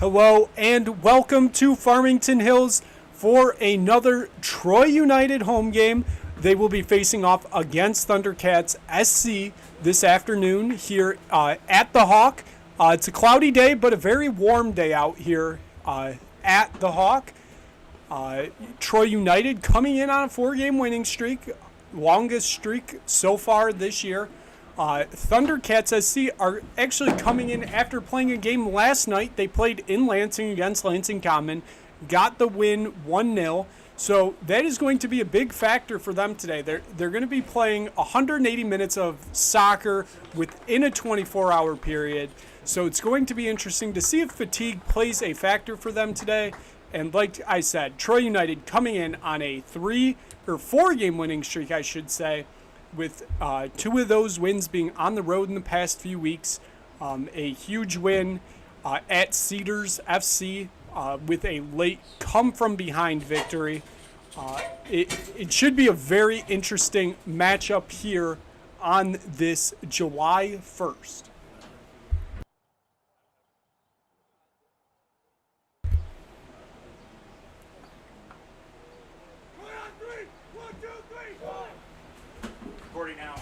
Hello and welcome to Farmington Hills for another Troy United home game. They will be facing off against Thundercats SC this afternoon here at the Hawk. It's a cloudy day, but a very warm day out here at the Hawk. Troy United coming in on a 4-game winning streak, longest streak so far this year. Thundercats SC are actually coming in after playing a game last night. They played in Lansing against Lansing Common, got the win 1-0. So that is going to be a big factor for them today. They're going to be playing 180 minutes of soccer within a 24-hour period. So it's going to be interesting to see if fatigue plays a factor for them today. And like I said, Troy United coming in on a 4-game winning streak, I should say, with 2 of those wins being on the road in the past few weeks. A huge win at Cedars FC with a late come-from-behind victory. It should be a very interesting matchup here on this July 1st. Now.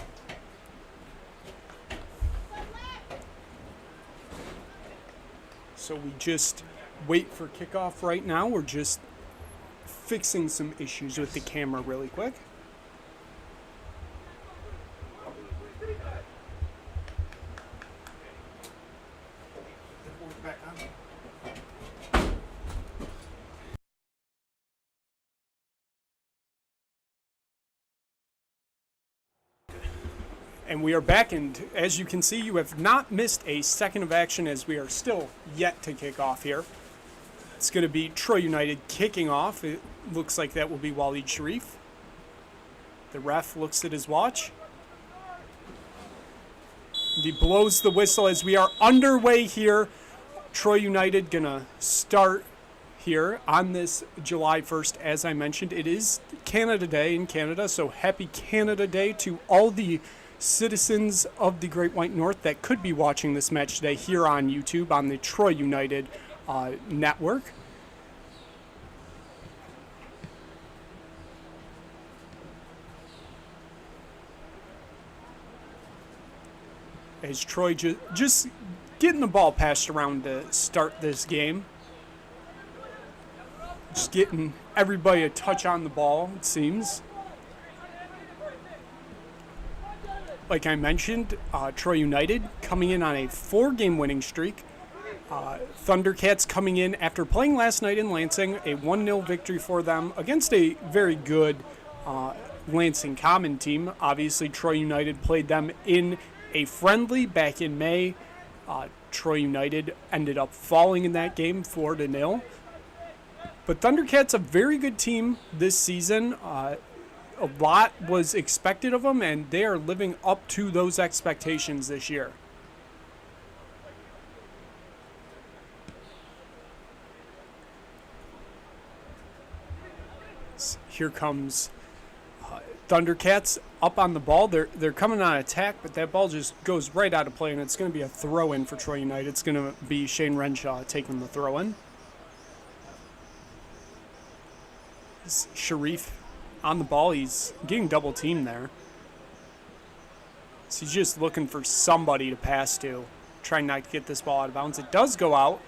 So we just wait for kickoff right now. We're just fixing some issues with the camera really quick. And we are back, and as you can see, you have not missed a second of action as we are still yet to kick off here. It's going to be Troy United kicking off. It looks like that will be Waleed Sharif. The ref looks at his watch. And he blows the whistle as we are underway here. Troy United going to start here on this July 1st. As I mentioned, it is Canada Day in Canada, so happy Canada Day to all the citizens of the Great White North that could be watching this match today here on YouTube on the Troy United network. As Troy just getting the ball passed around to start this game. Just getting everybody a touch on the ball, it seems. Like I mentioned, Troy United coming in on a 4-game winning streak. Thundercats coming in after playing last night in Lansing, a 1-0 victory for them against a very good Lansing Common team. Obviously, Troy United played them in a friendly back in May. Troy United ended up falling in that game 4-0. But Thundercats a very good team this season. A lot was expected of them, and they are living up to those expectations this year. Here comes Thundercats up on the ball. They're coming on attack, but that ball just goes right out of play, and it's going to be a throw-in for Troy United. It's going to be Shane Renshaw taking the throw-in. Sharif on the ball. He's getting double teamed there. So he's just looking for somebody to pass to, trying not to get this ball out of bounds. It does go out,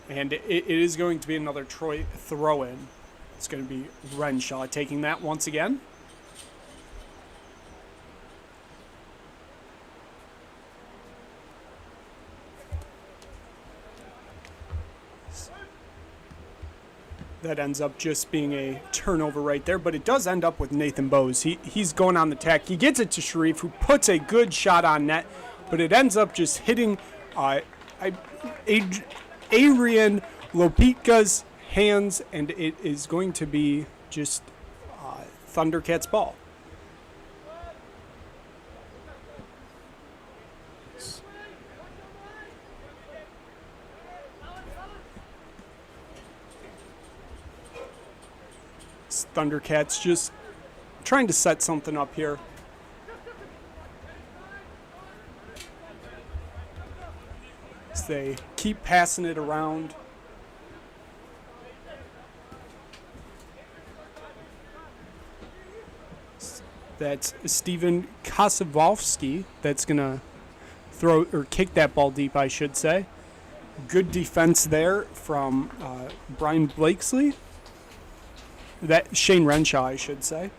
and it is going to be another Troy throw-in. It's going to be Renshaw taking that once again. That ends up just being a turnover right there, but it does end up with Nathan Bowes. He's going on the tack. He gets it to Sharif, who puts a good shot on net, but it ends up just hitting Adrian Lopitka's hands, and it is going to be just Thundercats ball. Thundercats just trying to set something up here. they keep passing it around. That's Steven Kosovsky that's going to throw or kick that ball deep, I should say. Good defense there from Brian Blakesley. That Shane Renshaw, I should say.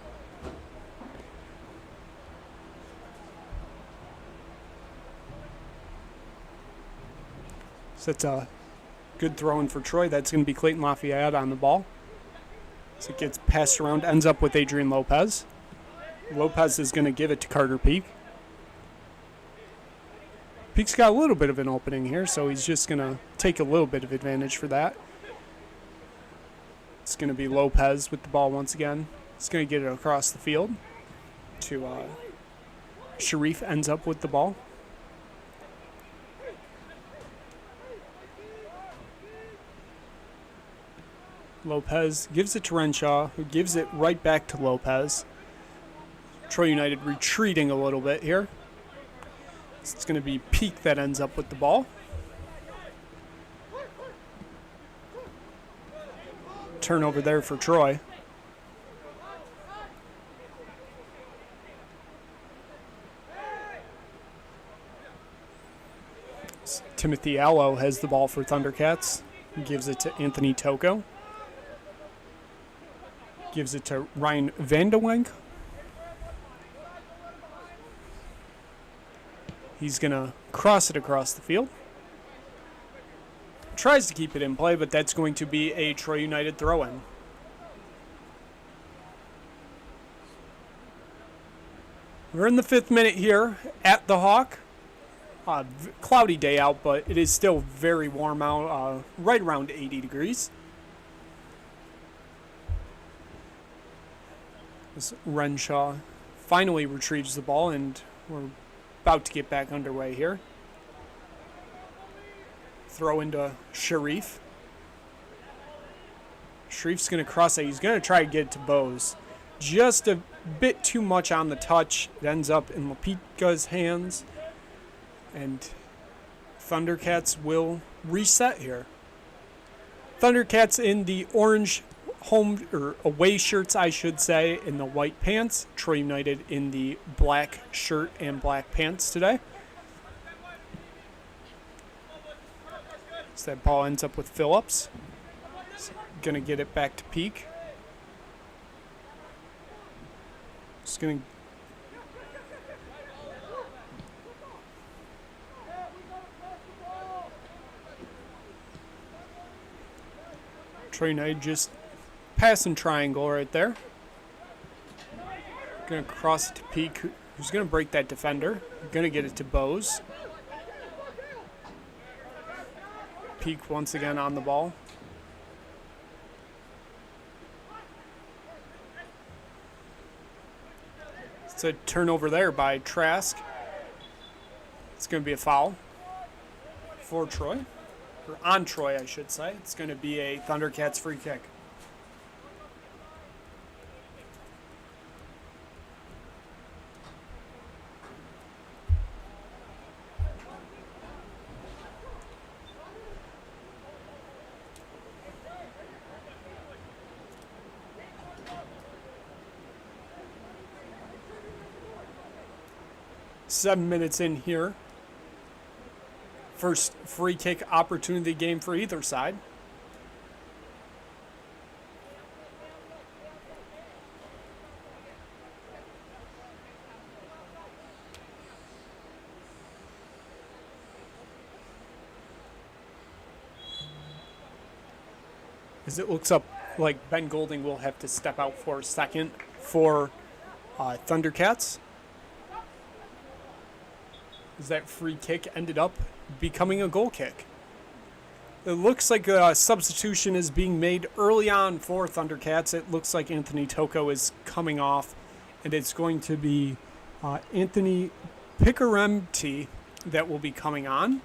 So that's a good throw in for Troy. That's going to be Clayton Lafayette on the ball. So it gets passed around, ends up with Adrian Lopez. Lopez is going to give it to Carter Peak. Peak's got a little bit of an opening here, so he's just going to take a little bit of advantage for that. It's going to be Lopez with the ball once again. He's going to get it across the field to Sharif, ends up with the ball. Lopez gives it to Renshaw, who gives it right back to Lopez. Troy United retreating a little bit here. It's going to be Peak that ends up with the ball. Turnover there for Troy. Timothy Allo has the ball for Thundercats. He gives it to Anthony Toko. Gives it to Ryan Vandewenk. He's going to cross it across the field. Tries to keep it in play, but that's going to be a Troy United throw-in. We're in the 5th minute here at the Hawk. Cloudy day out, but it is still very warm out, right around 80 degrees. This Renshaw finally retrieves the ball, and we're about to get back underway here. Throw into Sharif. Sharif's going to cross it. He's going to try to get it to Bose. Just a bit too much on the touch. It ends up in Lapika's hands. And Thundercats will reset here. Thundercats in the orange home or away shirts, I should say, in the white pants. Troy United in the black shirt and black pants today. So that ball ends up with Phillips. Going to get it back to Peak. Just going to Troy United just passing triangle right there. Going to cross it to Peak, who's going to break that defender. Going to get it to Bose. Peak once again on the ball. It's a turnover there by Trask. It's going to be a foul for Troy. Or on Troy, I should say. It's going to be a Thundercats free kick. Seven minutes in here. First free kick opportunity game for either side. As it looks up like Ben Golding will have to step out for a second for Thundercats. As that free kick ended up becoming a goal kick. It looks like a substitution is being made early on for Thundercats. It looks like Anthony Toko is coming off, and it's going to be Anthony Picaremti that will be coming on.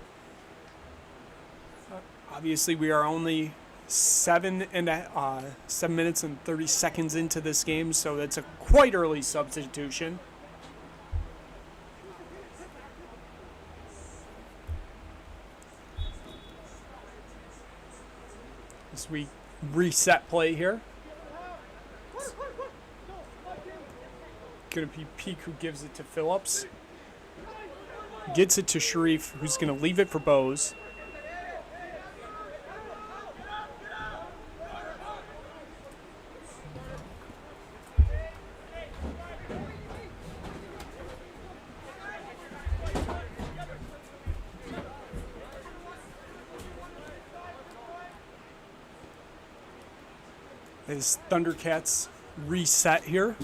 Obviously, we are only 7 minutes and 30 seconds into this game, so that's a quite early substitution. As we reset play here. Going to be Peak who gives it to Phillips. Gets it to Sharif, who's going to leave it for Bose. As Thundercats reset here.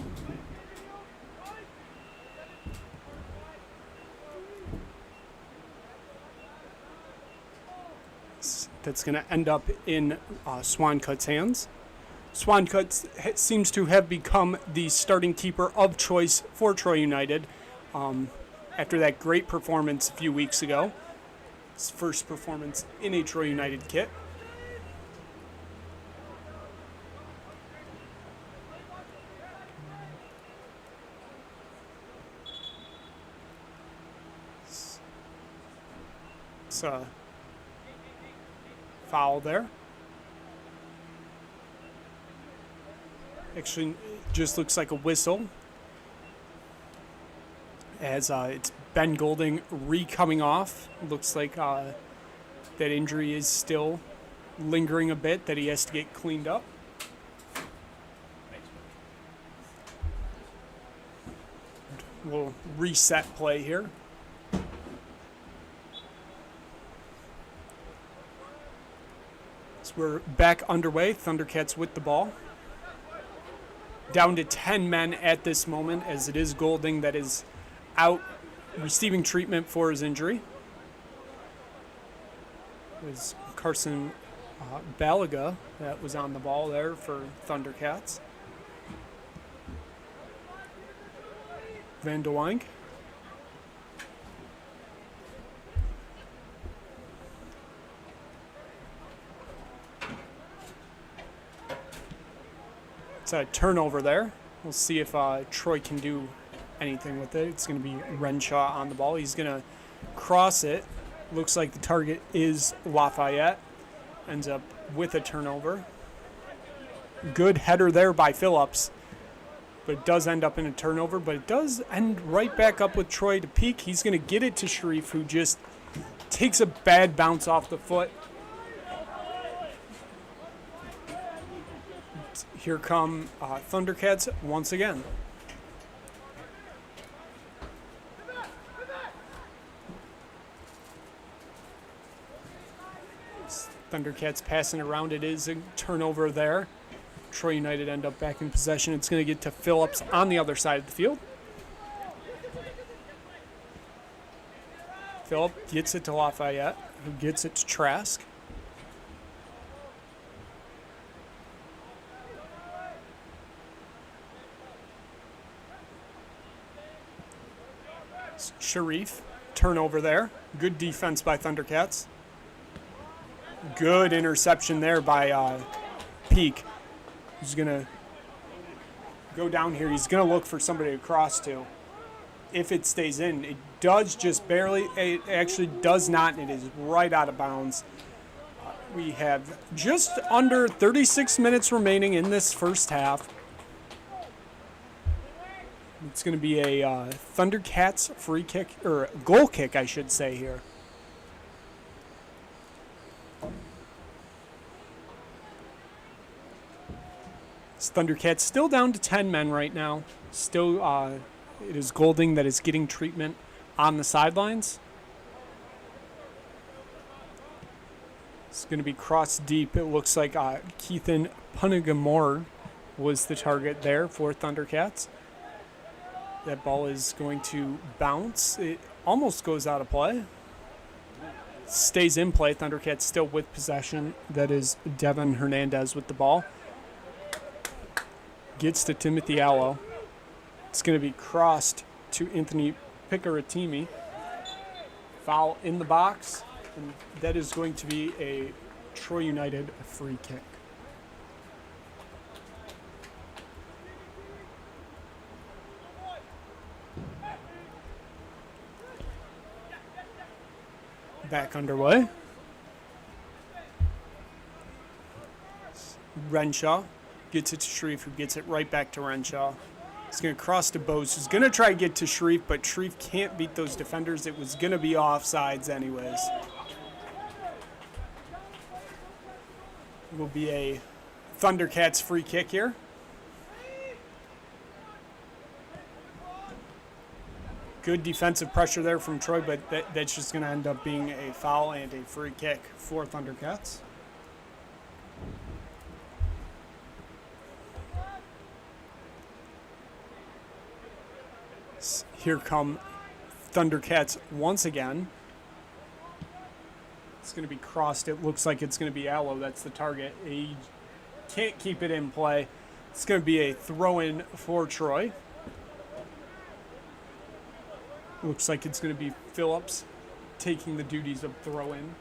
That's going to end up in Swancut's hands. Swancut seems to have become the starting keeper of choice for Troy United after that great performance a few weeks ago. His first performance in a Troy United kit. It's a foul there. Actually, it just looks like a whistle. As it's Ben Golding coming off. Looks like that injury is still lingering a bit, that he has to get cleaned up. We'll reset play here. So we're back underway. Thundercats with the ball. Down to 10 men at this moment, as it is Golding that is out receiving treatment for his injury. It was Carson Balaga that was on the ball there for Thundercats. Van de Wijk. It's a turnover there. We'll see if Troy can do anything with it. It's going to be Renshaw on the ball. He's going to cross it. Looks like the target is Lafayette. Ends up with a turnover. Good header there by Phillips. But it does end up in a turnover. But it does end right back up with Troy to Peak. He's going to get it to Sharif, who just takes a bad bounce off the foot. Here come Thundercats once again. Thundercats passing around. It is a turnover there. Troy United end up back in possession. It's going to get to Phillips on the other side of the field. Phillips gets it to Lafayette, who gets it to Trask. Sharif, turnover there. Good defense by Thundercats. Good interception there by Peak. He's going to go down here. He's going to look for somebody to cross to. If it stays in, it does just barely. It actually does not. It is right out of bounds. We have just under 36 minutes remaining in this first half. It's going to be a Thundercats free kick, or goal kick, I should say, here. This Thundercats still down to 10 men right now. Still, it is Golding that is getting treatment on the sidelines. It's going to be crossed deep. It looks like Keithan Punigamore was the target there for Thundercats. That ball is going to bounce. It almost goes out of play. Stays in play. Thundercats still with possession. That is Devin Hernandez with the ball. Gets to Timothy Allo. It's going to be crossed to Anthony Picaratimi. Foul in the box. And that is going to be a Troy United free kick. Back underway. Renshaw gets it to Sharif, who gets it right back to Renshaw. He's going to cross to Bose, who's going to try to get to Sharif, but Sharif can't beat those defenders. It was going to be offsides anyways. It will be a Thundercats free kick here. Good defensive pressure there from Troy, but that's just going to end up being a foul and a free kick for Thundercats. Here come Thundercats once again. It's going to be crossed. It looks like it's going to be Allo. That's the target. He can't keep it in play. It's going to be a throw-in for Troy. Looks like it's going to be Phillips taking the duties of throw-in.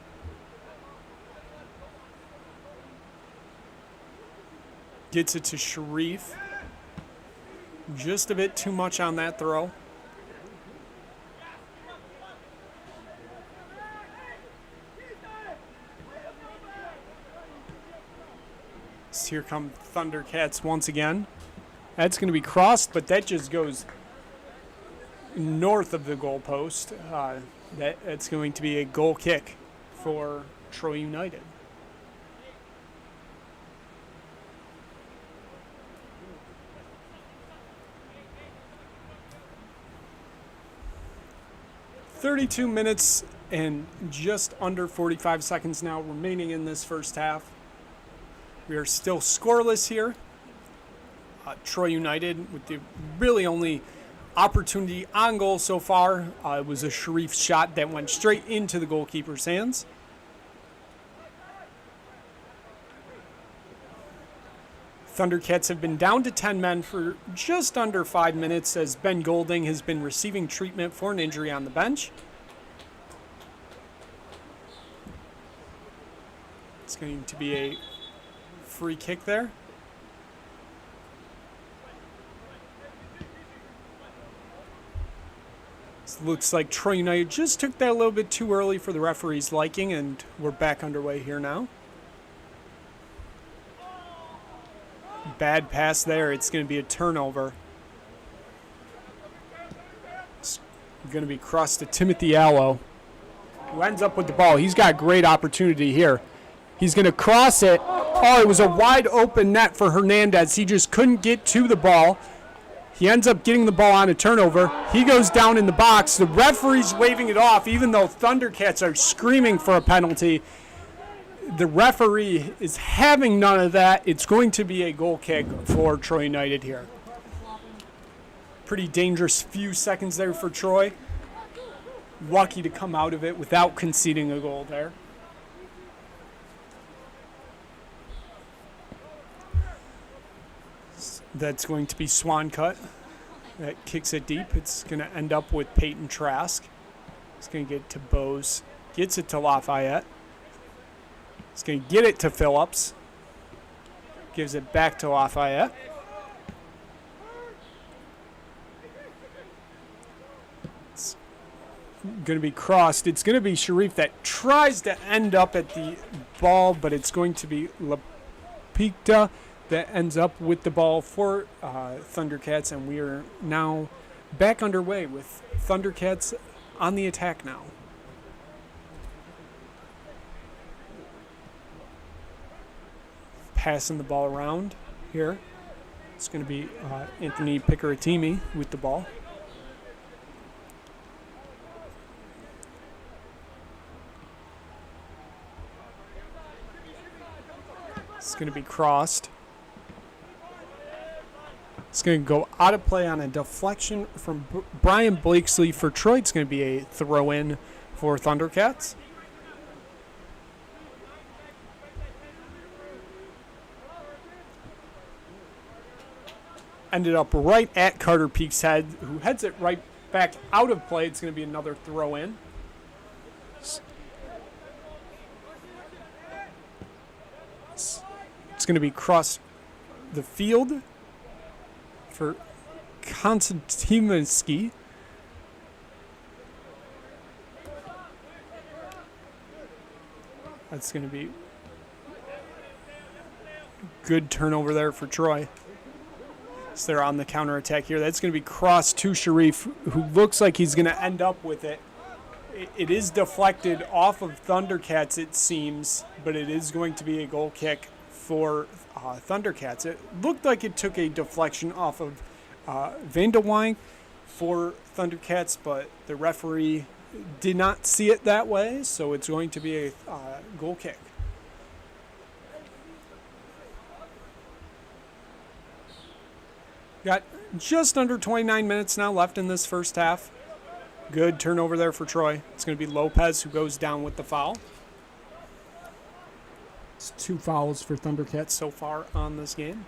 Gets it to Sharif. Just a bit too much on that throw. So here come Thundercats once again. That's going to be crossed, but that just goes north of the goalpost. That's going to be a goal kick for Troy United. "32 minutes and just under 45 seconds now remaining in this first half. We are still scoreless here. Troy United with the really only opportunity on goal so far. It was a Sharif shot that went straight into the goalkeeper's hands. Thundercats have been down to 10 men for just under 5 minutes as Ben Golding has been receiving treatment for an injury on the bench. It's going to be a free kick there. This looks like Troy United just took that a little bit too early for the referee's liking, and we're back underway here now. Bad pass there. It's going to be a turnover. It's going to be crossed to Timothy Allo, who ends up with the ball. He's got great opportunity here. He's going to cross it. Oh, it was a wide open net for Hernandez. He just couldn't get to the ball. He ends up getting the ball on a turnover. He goes down in the box. The referee's waving it off, even though Thundercats are screaming for a penalty. The referee is having none of that. It's going to be a goal kick for Troy United here. Pretty dangerous few seconds there for Troy. Lucky to come out of it without conceding a goal there. That's going to be Swan cut. That kicks it deep. It's going to end up with Peyton Trask. He's going to get it to Bose. Gets it to Lafayette. He's going to get it to Phillips. Gives it back to Lafayette. It's going to be crossed. It's going to be Sharif that tries to end up at the ball, but it's going to be Lapicta that ends up with the ball for Thundercats, and we are now back underway with Thundercats on the attack now. Passing the ball around here. It's going to be Anthony Picaratimi with the ball. It's going to be crossed. It's going to go out of play on a deflection from Brian Blakesley for Troy. It's going to be a throw-in for Thundercats. Ended up right at Carter Peak's head, who heads it right back out of play. It's going to be another throw-in. It's going to be across the field for Konstantinovsky. That's going to be Good turnover there for Troy. So they're on the counterattack here. That's going to be crossed to Sharif, who looks like he's going to end up with it. It is deflected off of Thundercats, it seems, but it is going to be a goal kick for Thundercats. It looked like it took a deflection off of Van de Wijn for Thundercats, but the referee did not see it that way, so it's going to be a goal kick. Got just under 29 minutes now left in this first half. Good turnover there for Troy. It's going to be Lopez who goes down with the foul. It's 2 fouls for Thundercats so far on this game.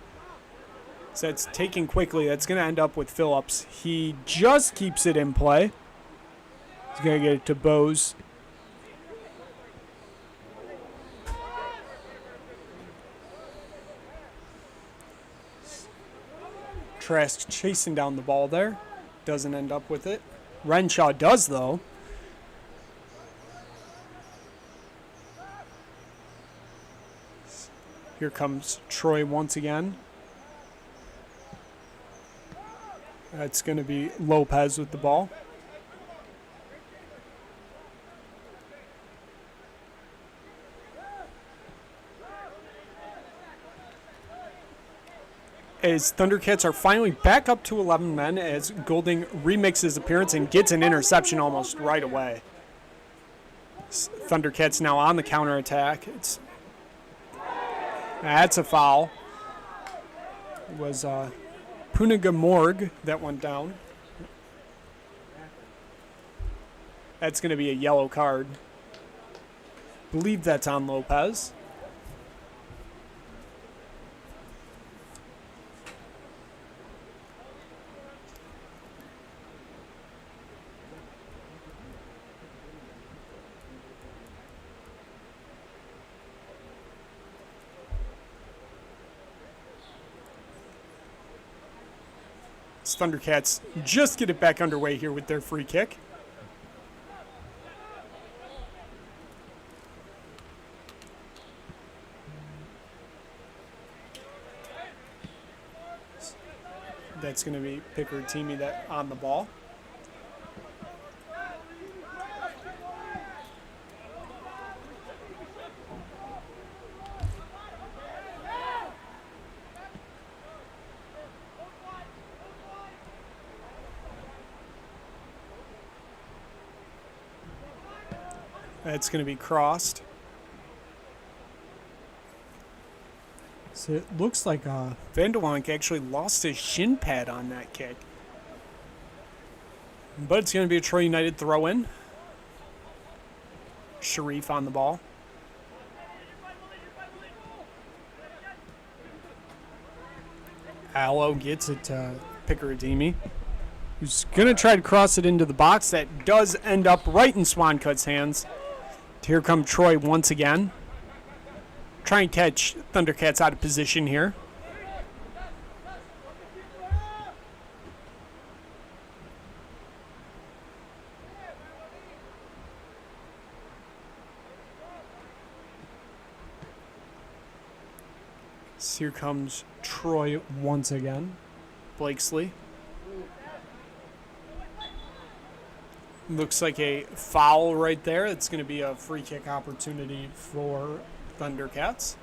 So it's taken quickly. That's going to end up with Phillips. He just keeps it in play. He's going to get it to Bose. Trask chasing down the ball there. Doesn't end up with it. Renshaw does, though. Here comes Troy once again. That's going to be Lopez with the ball. As Thundercats are finally back up to 11 men as Golding remakes his appearance and gets an interception almost right away. Thundercats now on the counterattack. That's a foul. It was Puniga Morg that went down. That's going to be a yellow card. Believe that's on Lopez. Thundercats just get it back underway here with their free kick. That's going to be Pickard-Teamy that on the ball. That's going to be crossed. So it looks like Van de Wijn actually lost his shin pad on that kick. But it's going to be a Troy United throw-in. Sharif on the ball. Allo gets it to Pickard-Teamy, who's going to try to cross it into the box. That does end up right in Swancut's hands. Here come Troy once again. Try and catch Thundercats out of position here. So here comes Troy once again. Blakesley. Looks like a foul right there. It's going to be a free kick opportunity for Thundercats.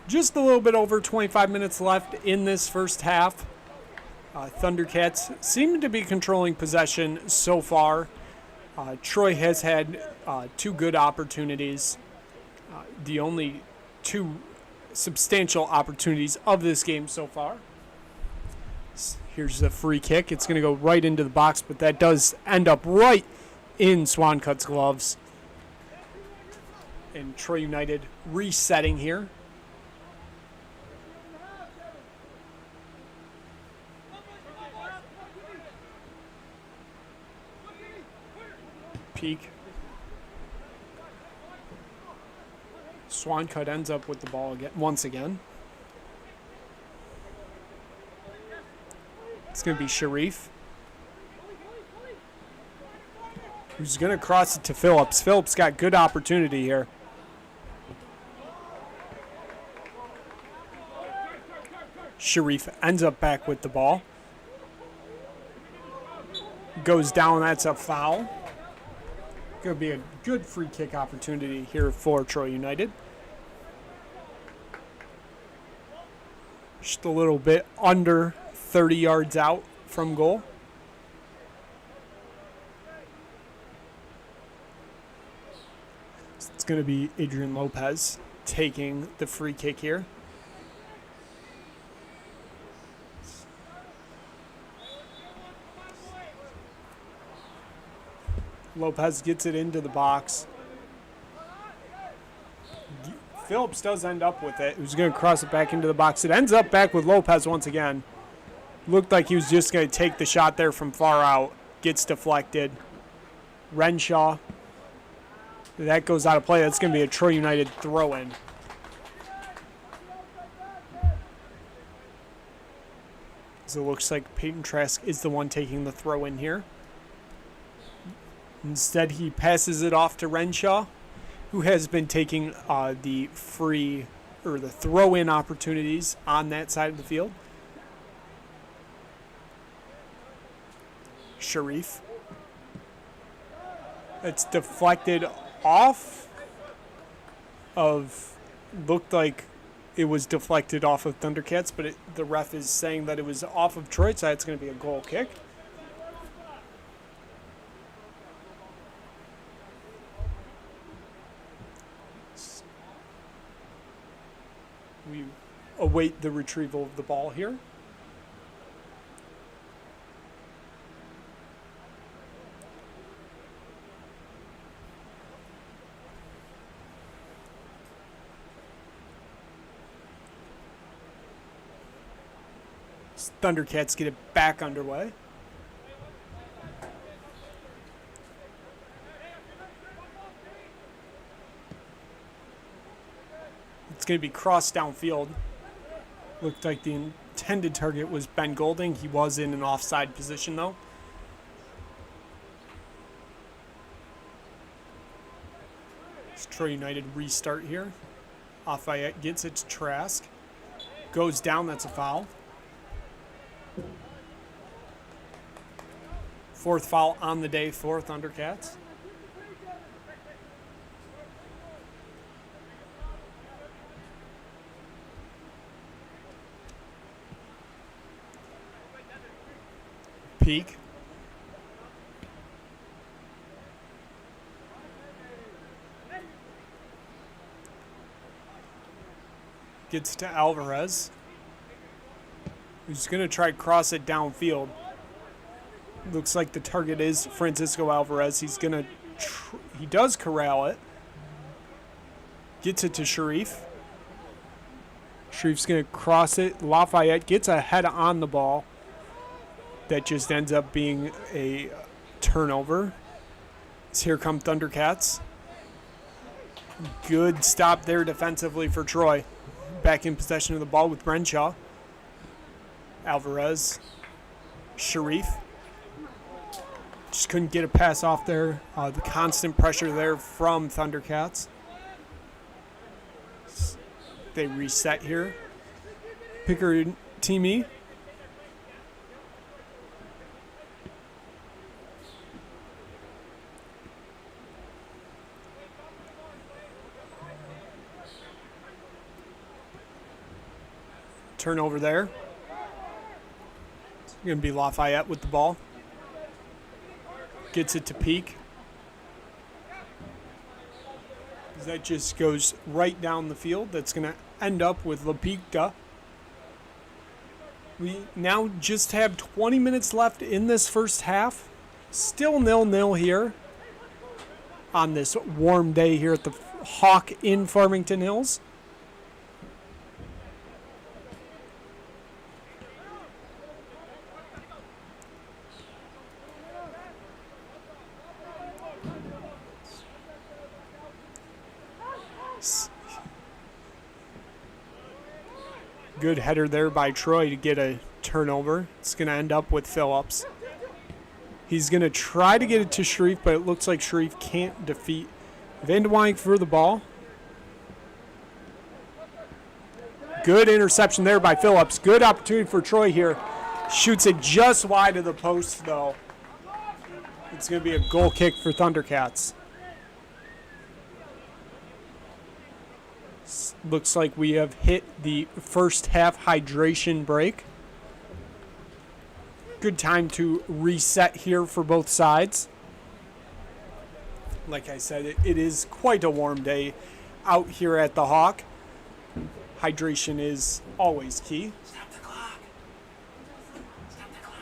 Just a little bit over 25 minutes left in this first half. Thundercats seem to be controlling possession so far. Troy has had 2 good opportunities. The only 2 substantial opportunities of this game so far. Here's the free kick. It's going to go right into the box, but that does end up right in Swancut's gloves. And Troy United resetting here. Peak. Swancut ends up with the ball again, once again. It's going to be Sharif, who's going to cross it to Phillips. Phillips got good opportunity here. Sharif ends up back with the ball. Goes down, that's a foul. Going to be a good free kick opportunity here for Troy United. Just a little bit under 30 yards out from goal. So it's going to be Adrian Lopez taking the free kick here. Lopez gets it into the box. Phillips does end up with it. He was going to cross it back into the box. It ends up back with Lopez once again. Looked like he was just going to take the shot there from far out. Gets deflected. Renshaw. That goes out of play. That's going to be a Troy United throw-in. So it looks like Peyton Trask is the one taking the throw-in here. Instead, he passes it off to Renshaw, who has been taking the free or the throw-in opportunities on that side of the field. Sharif. It's deflected off of, looked like it was deflected off of Thundercats, but the ref is saying that it was off of Troy's side. It's going to be a goal kick. We await the retrieval of the ball here. Thundercats get it back underway. It's going to be crossed downfield. Looked like the intended target was Ben Golding. He was in an offside position, though. It's Troy United restart here. Lafayette gets it to Trask. Goes down, that's a foul. Fourth foul on the day for Thundercats. Peak. Gets to Alvarez, who's going to try to cross it downfield. Looks like the target is Francisco Alvarez. He's going to, he does corral it. Gets it to Sharif. Sharif's going to cross it. Lafayette gets a head on the ball. That just ends up being a turnover. So here come Thundercats. Good stop there defensively for Troy. Back in possession of the ball with Renshaw. Alvarez. Sharif. Just couldn't get a pass off there. The constant pressure there from Thundercats. They reset here. Picker Teamy. Turnover there. It's going to be Lafayette with the ball. Gets it to Peak. That just goes right down the field. That's going to end up with LaPicta. We now just have 20 minutes left in this first half. Still 0-0 here on this warm day here at the Hawk in Farmington Hills. Good header there by Troy to get a turnover. It's going to end up with Phillips. He's going to try to get it to Sharif, but it looks like Sharif can't defeat Van de Weyck for the ball. Good interception there by Phillips. Good opportunity for Troy here. Shoots it just wide of the post, though. It's going to be a goal kick for Thundercats. Looks like we have hit the first half hydration break. Good time to reset here for both sides. Like I said, it is quite a warm day out here at the Hawk. Hydration is always key. Stop the clock. Stop the clock.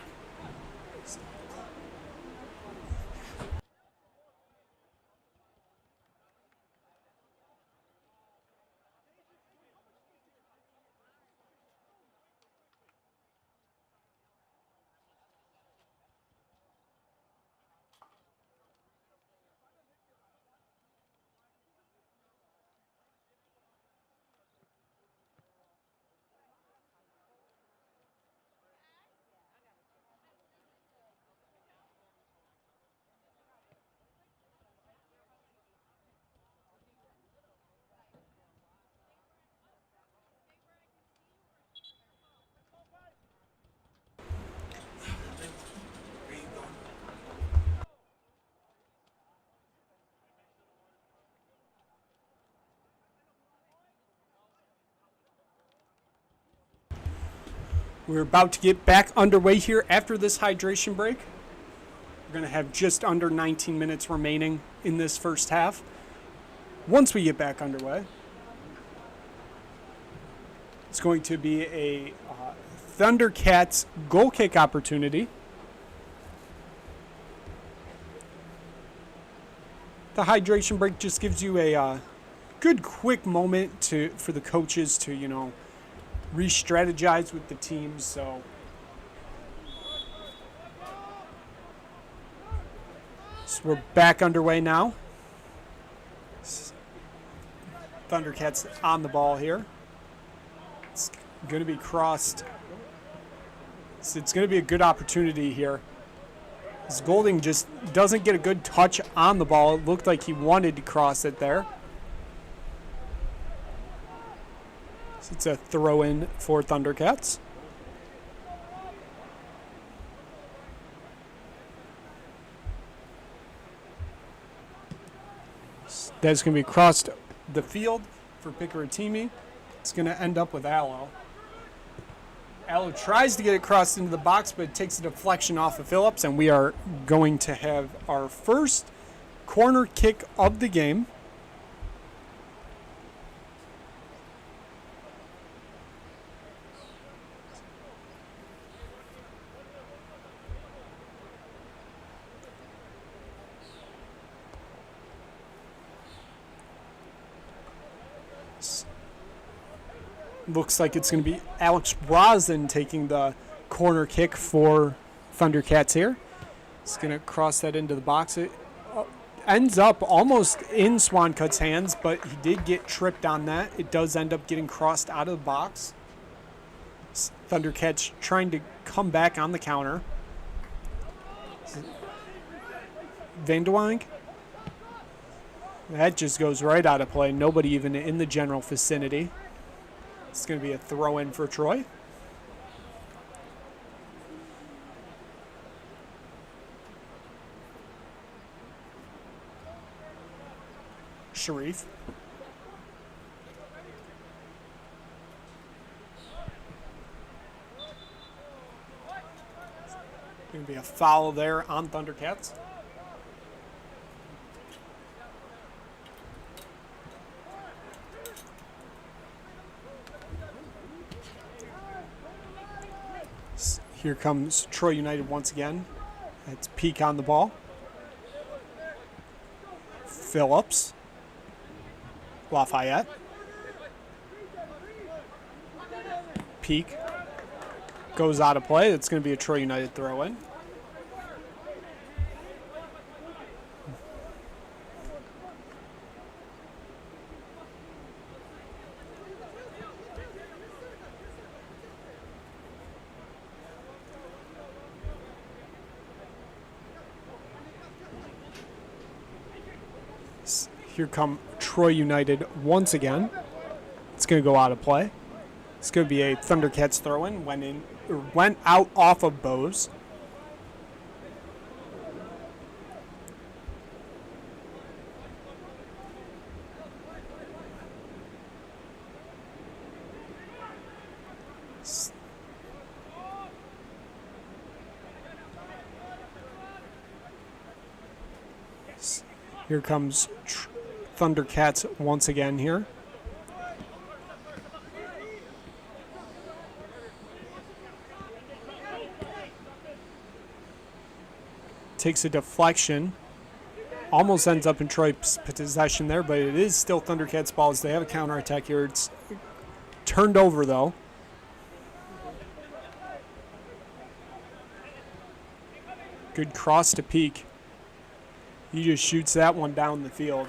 We're about to get back underway here after this hydration break. We're going to have just under 19 minutes remaining in this first half. Once we get back underway, it's going to be a Thundercats goal kick opportunity. The hydration break just gives you a good quick moment for the coaches to, re-strategize with the teams. So we're back underway now. Thundercats on the ball here. It's going to be crossed. So it's going to be a good opportunity here. As Golding just doesn't get a good touch on the ball. It looked like he wanted to cross it there. So it's a throw-in for Thundercats. That's going to be crossed the field for Picaratini. It's going to end up with Allo. Allo tries to get it crossed into the box, but it takes a deflection off of Phillips, and we are going to have our first corner kick of the game. Looks like it's going to be Alex Rosen taking the corner kick for Thundercats here. He's going to cross that into the box. It ends up almost in Swancut's hands, but he did get tripped on that. It does end up getting crossed out of the box. Thundercats trying to come back on the counter. Van de Wijk. That just goes right out of play. Nobody even in the general vicinity. It's going to be a throw-in for Troy. Sharif. Going to be a foul there on Thundercats. Here comes Troy United once again. It's Peak on the ball. Phillips. Lafayette. Peak. Goes out of play. It's going to be a Troy United throw-in. Here come Troy United once again. It's going to go out of play. It's going to be a Thundercats throw-in. Went out off of Bose. Here comes Thundercats once again here. Takes a deflection. Almost ends up in Troy's possession there, but it is still Thundercats' ball as they have a counterattack here. It's turned over, though. Good cross to Peak. He just shoots that one down the field.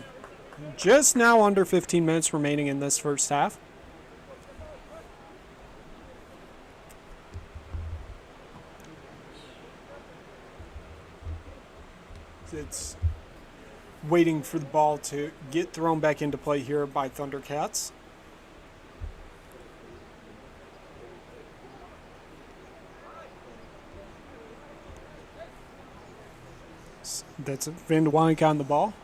Just now under 15 minutes remaining in this first half. It's waiting for the ball to get thrown back into play here by Thundercats. That's Van de Wijk on the ball.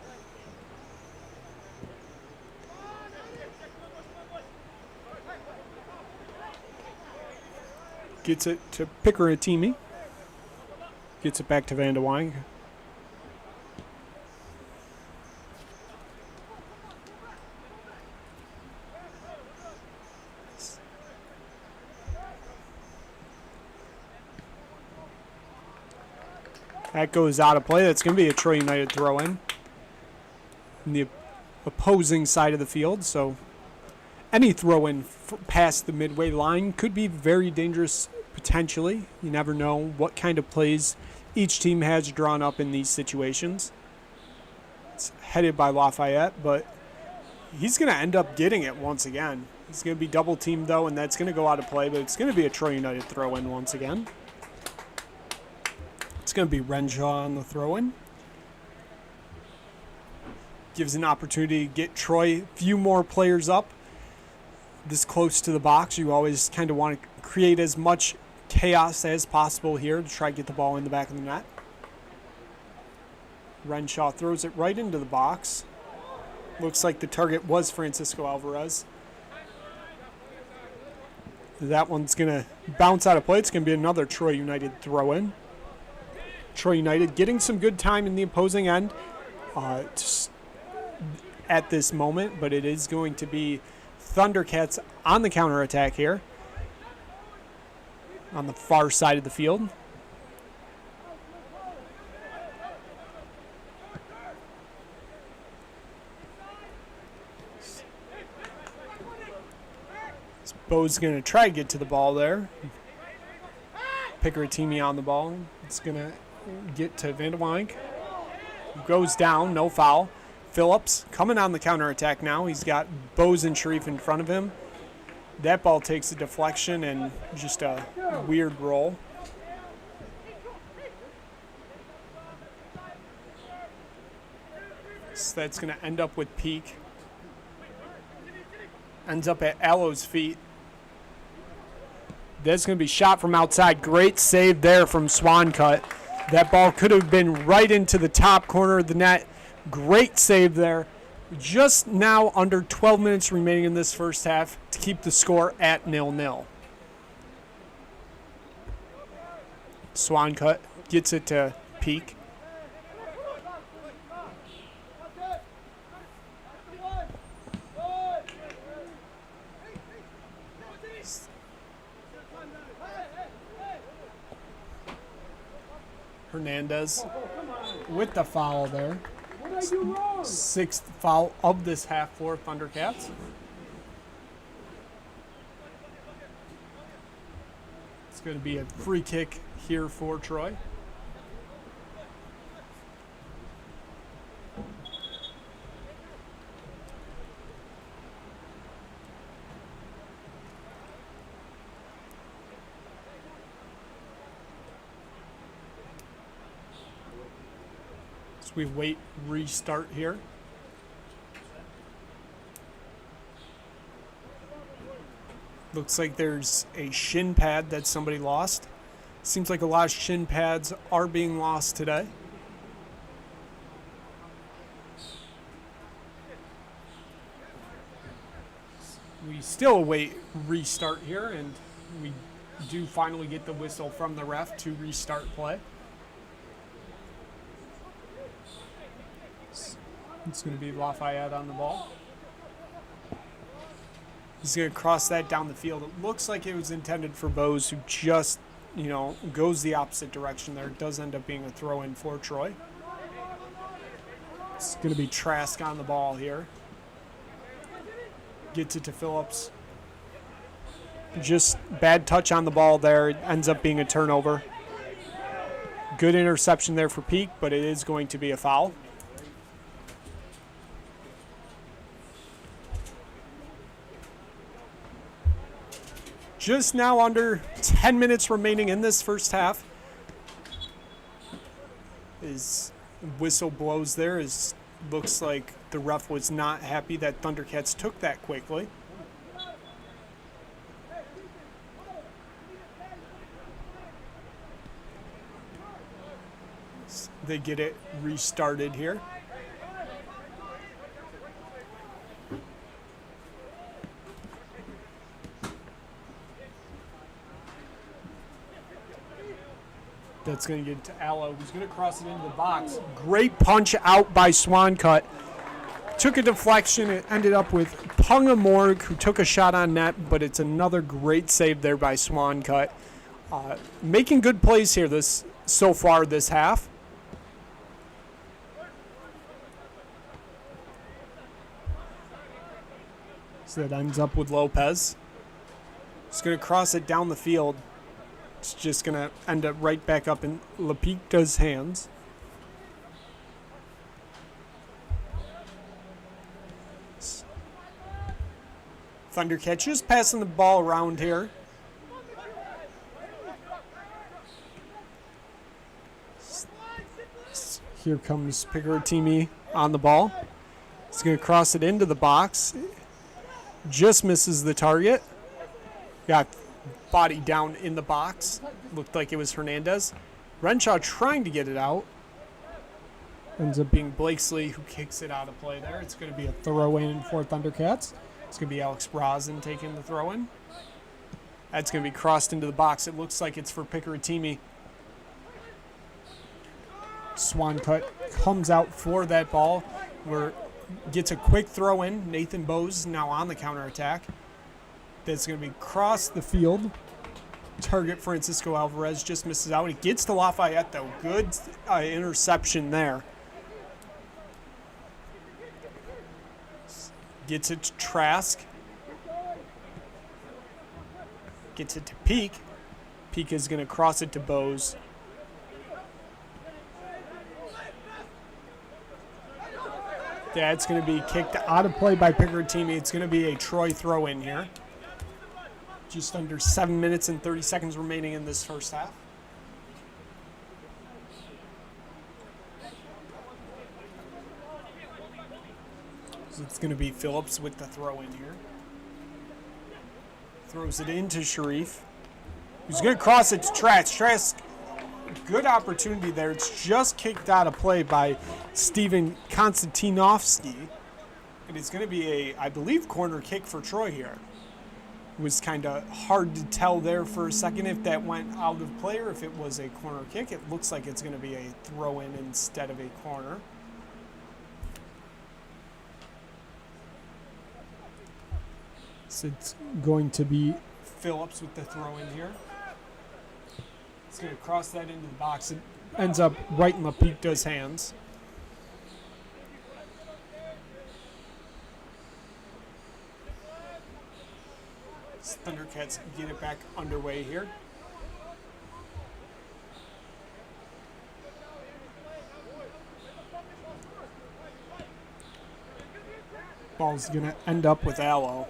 Gets it to Picaratimi. Gets it back to Van de Wijk. That goes out of play. That's going to be a Troy United throw-in the opposing side of the field. So any throw-in past the midway line could be very dangerous potentially. You never know what kind of plays each team has drawn up in these situations. It's headed by Lafayette, but he's going to end up getting it once again. He's going to be double-teamed, though, and that's going to go out of play, but it's going to be a Troy United throw-in once again. It's going to be Renshaw on the throw-in. Gives an opportunity to get Troy a few more players up this close to the box. You always kind of want to create as much chaos as possible here to try to get the ball in the back of the net. Renshaw throws it right into the box. Looks like the target was Francisco Alvarez. That one's going to bounce out of play. It's going to be another Troy United throw-in. Troy United getting some good time in the opposing end at this moment, but it is going to be Thundercats on the counterattack here on the far side of the field. Bo's going to try to get to the ball there. Picaratimi on the ball. It's going to get to Van de Wijk. Goes down, no foul. Phillips coming on the counterattack now. He's got Bose and Sharif in front of him. That ball takes a deflection and just a weird roll. So that's going to end up with Peak. Ends up at Allo's feet. That's going to be shot from outside. Great save there from Swancut. That ball could have been right into the top corner of the net. Great save there. Just now under 12 minutes remaining in this first half to keep the score at 0-0. Swancut gets it to Peak. Hernandez with the foul there. Sixth foul of this half for Thundercats. It's going to be a free kick here for Troy. We wait, restart here. Looks like there's a shin pad that somebody lost. Seems like a lot of shin pads are being lost today. We still await restart here, and we do finally get the whistle from the ref to restart play. It's going to be Lafayette on the ball. He's going to cross that down the field. It looks like it was intended for Bose, who just, goes the opposite direction there. It does end up being a throw-in for Troy. It's going to be Trask on the ball here. Gets it to Phillips. Just bad touch on the ball there. It ends up being a turnover. Good interception there for Peak, but it is going to be a foul. Just now under 10 minutes remaining in this first half. His whistle blows there. Looks like the ref was not happy that Thundercats took that quickly. They get it restarted here. That's going to get to Allo, who's going to cross it into the box. Great punch out by Swancut. Took a deflection. It ended up with Pungamorg, who took a shot on net, but it's another great save there by Swancut. Making good plays here so far this half. So that ends up with Lopez. He's going to cross it down the field. It's just going to end up right back up in Lapita's hands. Thundercats just passing the ball around here. Here comes Picaratini on the ball. He's going to cross it into the box. Just misses the target. Got body down in the box. Looked like it was Hernandez. Renshaw trying to get it out. Ends up being Blakesley who kicks it out of play there. It's going to be a throw-in for Thundercats. It's going to be Alex Rosin taking the throw-in. That's going to be crossed into the box. It looks like it's for Picaratini. Swancut comes out for that ball. Gets a quick throw-in. Nathan Bose now on the counterattack. That's going to be across the field. Target Francisco Alvarez just misses out. He gets to Lafayette, though. Good interception there. Gets it to Trask. Gets it to Peak. Peak is going to cross it to Bose. Yeah, it's going to be kicked out of play by Picaratini. It's going to be a Troy throw-in here. Just under 7 minutes and 30 seconds remaining in this first half. So it's going to be Phillips with the throw-in here. Throws it into Sharif. He's going to cross it to Trask. Trask, good opportunity there. It's just kicked out of play by Steven Konstantinovsky. And it's going to be I believe, corner kick for Troy here. It was kind of hard to tell there for a second if that went out of play or if it was a corner kick. It looks like it's going to be a throw-in instead of a corner. So it's going to be Phillips with the throw-in here. It's going to cross that into the box. It ends up right in Lapita's hands. Thundercats get it back underway here. Ball's going to end up with Allo.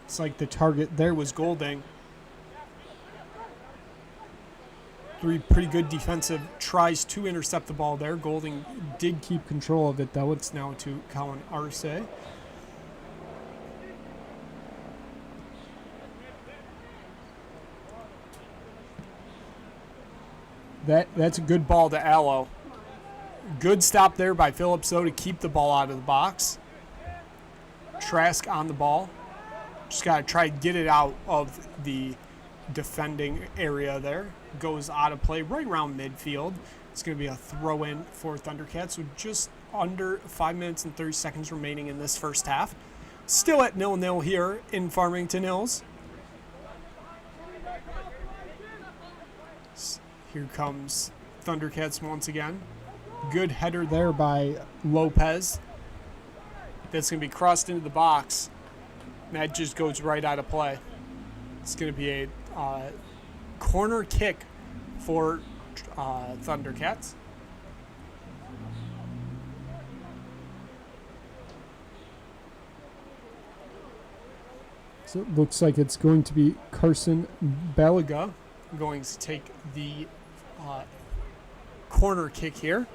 It's like the target there was Golding. 3 pretty good defensive tries to intercept the ball there. Golding did keep control of it, though. It's now to Colin Arce. That's a good ball to Allo. Good stop there by Phillips, though, to keep the ball out of the box. Trask on the ball. Just got to try to get it out of the defending area there. Goes out of play right around midfield. It's going to be a throw-in for Thundercats with just under 5 minutes and 30 seconds remaining in this first half. Still at 0-0 here in Farmington Hills. Here comes Thundercats once again. Good header there by Lopez. That's going to be crossed into the box. And that just goes right out of play. It's going to be a corner kick for Thundercats. So it looks like it's going to be Carson Balaga going to take the corner kick here.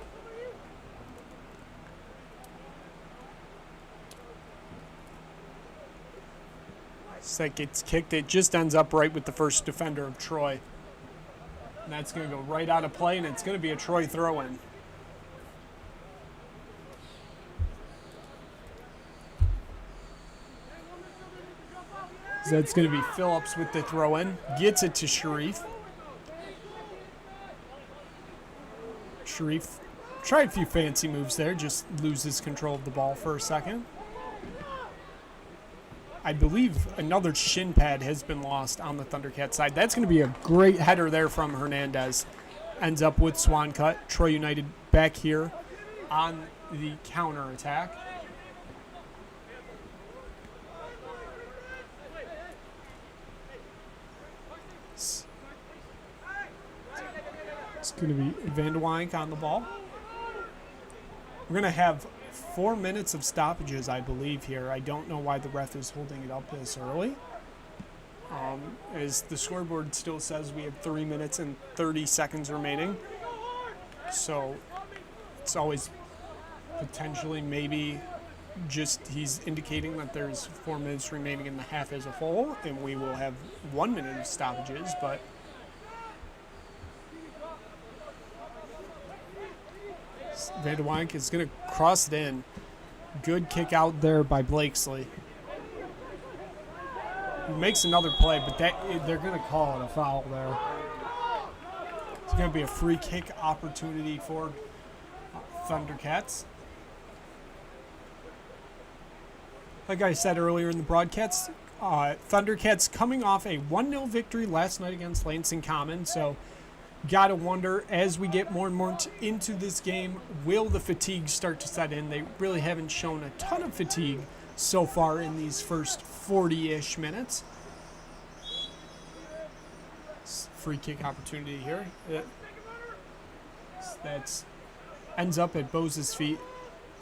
As that gets kicked, it just ends up right with the first defender of Troy. And that's going to go right out of play, and it's going to be a Troy throw-in. So that's going to be Phillips with the throw-in. Gets it to Sharif. Sharif tried a few fancy moves there, just loses control of the ball for a second. I believe another shin pad has been lost on the Thundercat side. That's going to be a great header there from Hernandez. Ends up with Swan cut. Troy United back here on the counter attack. It's going to be Van de Wijk on the ball. We're going to have 4 minutes of stoppages, I believe, here. I don't know why the ref is holding it up this early. As the scoreboard still says, we have 3 minutes and 30 seconds remaining. So it's always potentially maybe just he's indicating that there's 4 minutes remaining in the half as a whole, and we will have 1 minute of stoppages, but Van de Wijk is going to cross it in. Good kick out there by Blakesley. He makes another play, but they're going to call it a foul there. It's going to be a free kick opportunity for Thundercats. Like I said earlier in the broadcast, Thundercats coming off a 1-0 victory last night against Lansing Common, so gotta wonder, as we get more and more into this game, will the fatigue start to set in? They really haven't shown a ton of fatigue so far in these first 40-ish minutes. Free kick opportunity here. That ends up at Bose's feet.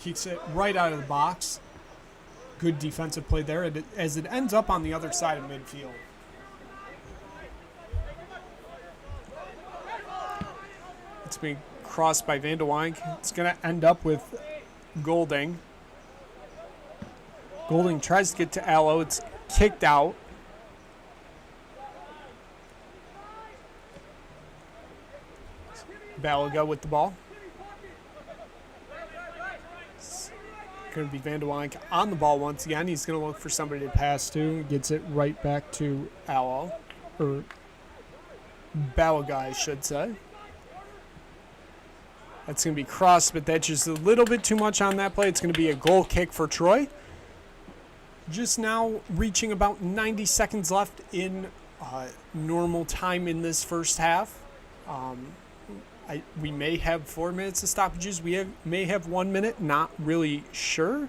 Kicks it right out of the box. Good defensive play there as it ends up on the other side of midfield. It's being crossed by Van de Wijk. It's going to end up with Golding. Golding tries to get to Allo. It's kicked out. Balaga with the ball. It's going to be Van de Wijk on the ball once again. He's going to look for somebody to pass to. Gets it right back to Allo. Or Balaga, I should say. That's going to be crossed, but that's just a little bit too much on that play. It's going to be a goal kick for Troy. Just now reaching about 90 seconds left in normal time in this first half. We may have 4 minutes of stoppages. We may have 1 minute, not really sure.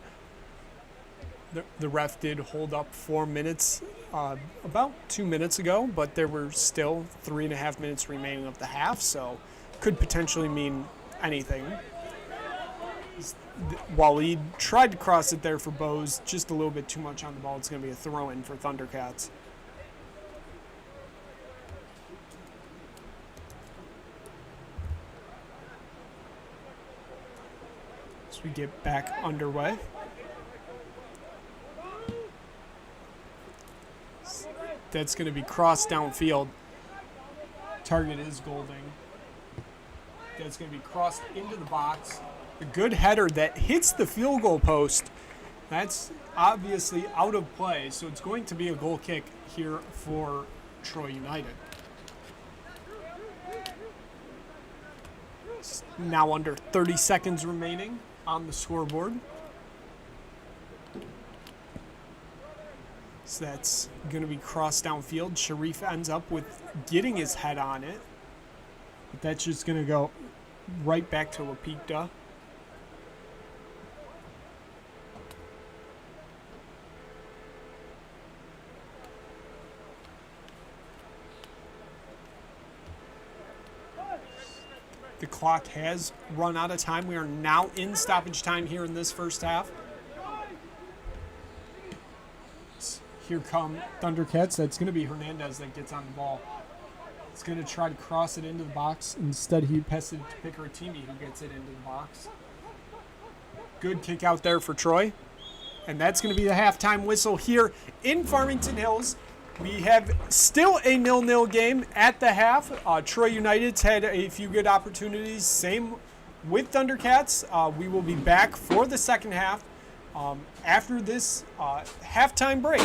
The ref did hold up 4 minutes about 2 minutes ago, but there were still 3.5 minutes remaining of the half, so could potentially mean anything. Waleed tried to cross it there for Bose, just a little bit too much on the ball. It's going to be a throw-in for Thundercats. we get back underway. That's going to be crossed downfield. Target is Golding. That's going to be crossed into the box. A good header that hits the field goal post. That's obviously out of play, so it's going to be a goal kick here for Troy United. It's now under 30 seconds remaining on the scoreboard. So that's going to be crossed downfield. Sharif ends up with getting his head on it. But that's just going to go right back to Lapita. The clock has run out of time. We are now in stoppage time here in this first half. Here come Thundercats. That's going to be Hernandez that gets on the ball. He's going to try to cross it into the box. Instead, he passes it to Picaratini, who gets it into the box. Good kick out there for Troy. And that's going to be the halftime whistle here in Farmington Hills. We have still a 0-0 game at the half. Troy United's had a few good opportunities. Same with Thundercats. We will be back for the second half after this halftime break.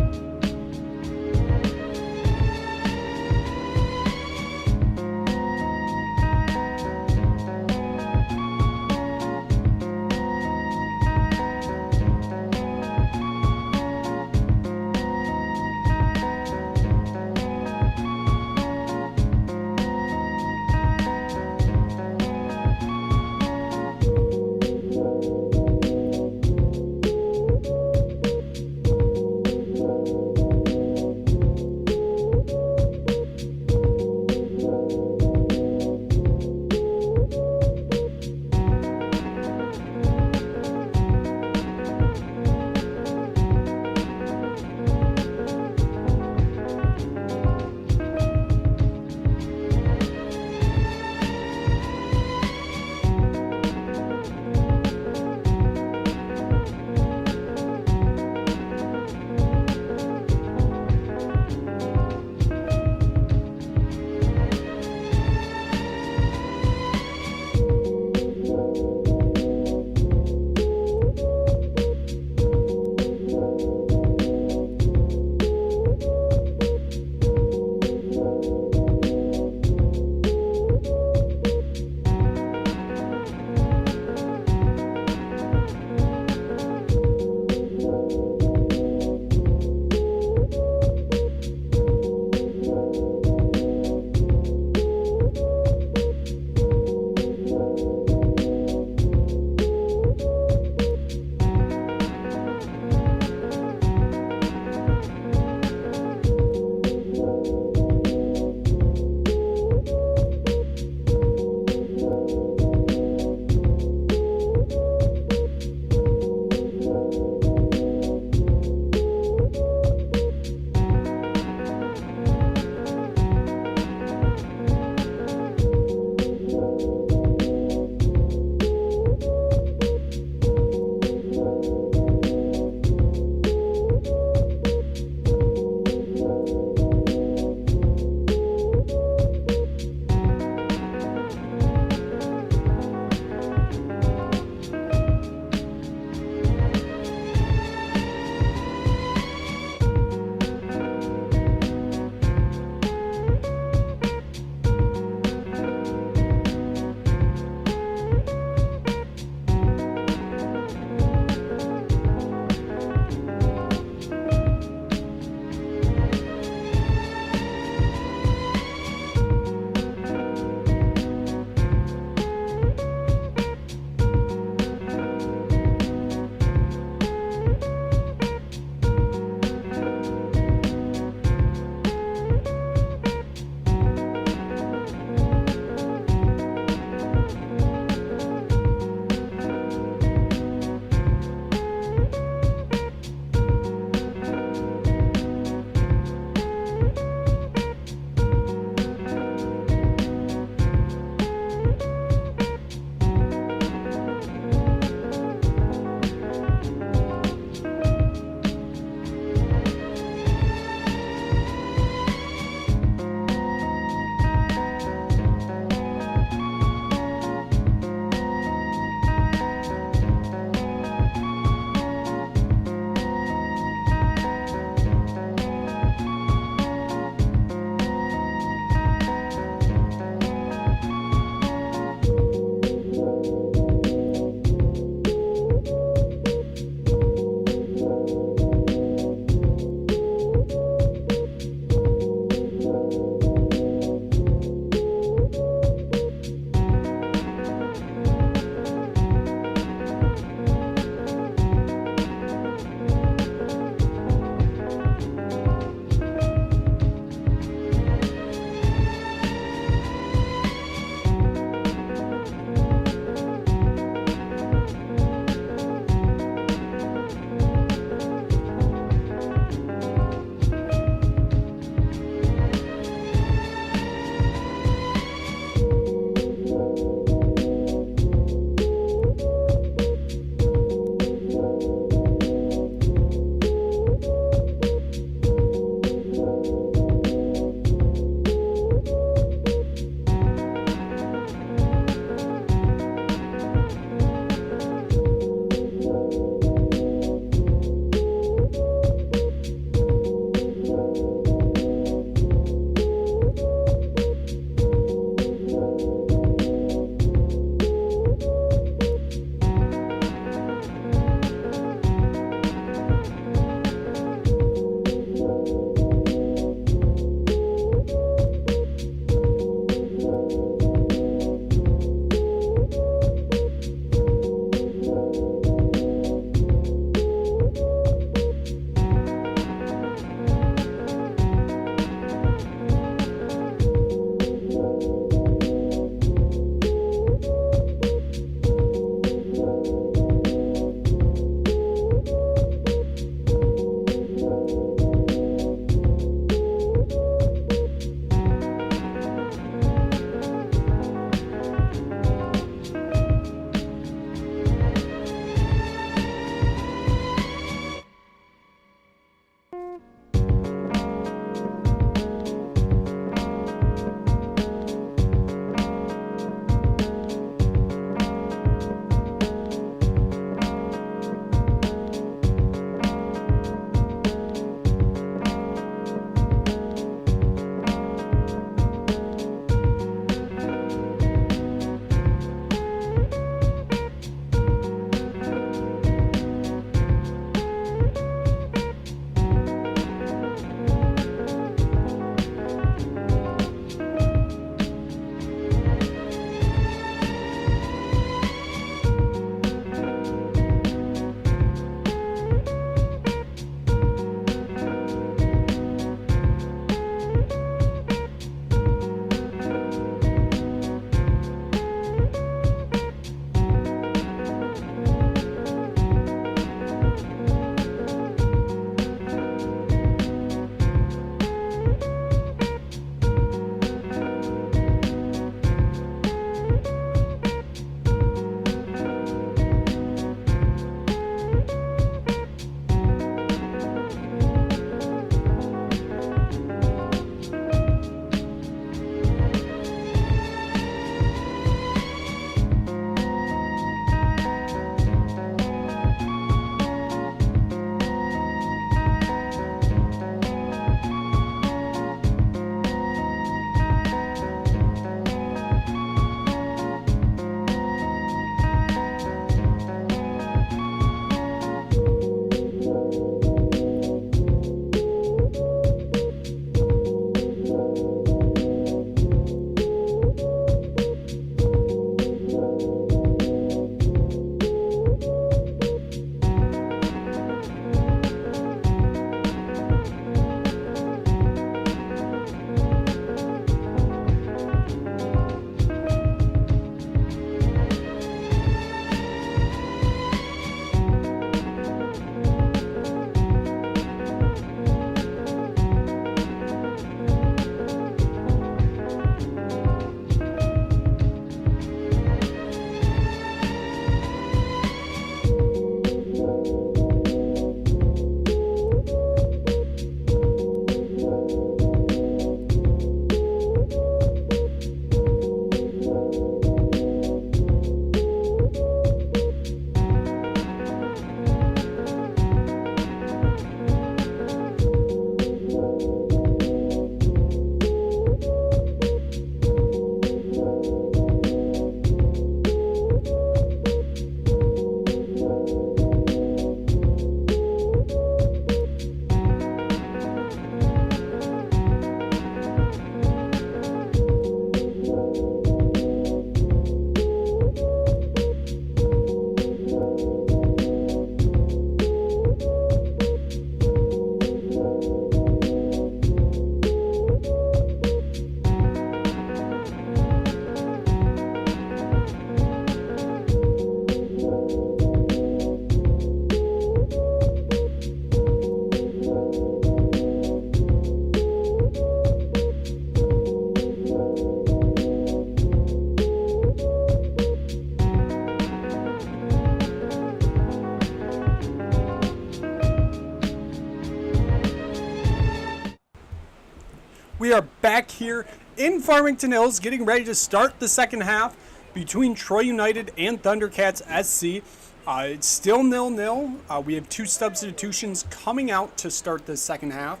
back here in Farmington Hills, getting ready to start the second half between Troy United and Thundercats SC. It's still 0-0. We have two substitutions coming out to start the second half.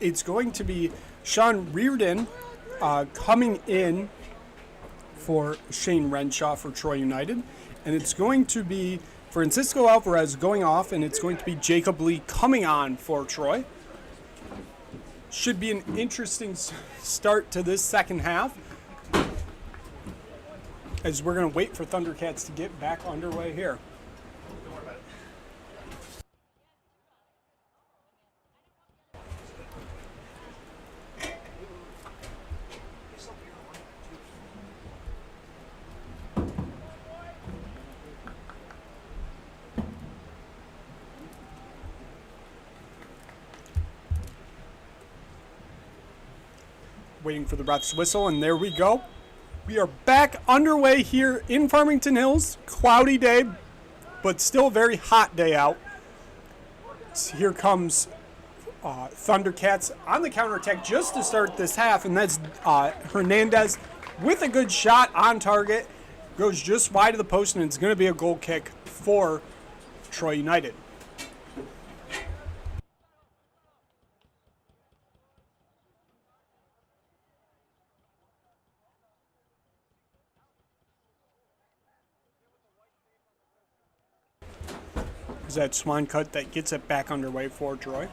It's going to be Sean Reardon coming in for Shane Renshaw for Troy United. And it's going to be Francisco Alvarez going off, and it's going to be Jacob Lee coming on for Troy. Should be an interesting start to this second half, as we're going to wait for Thundercats to get back underway here. Waiting for the ref's whistle, and there we go. We are back underway here in Farmington Hills. Cloudy day, but still a very hot day out. So here comes Thundercats on the counterattack just to start this half, and that's Hernandez with a good shot on target. Goes just wide of the post, and it's going to be a goal kick for Troy United. Is that Swan cut that gets it back underway for Troy.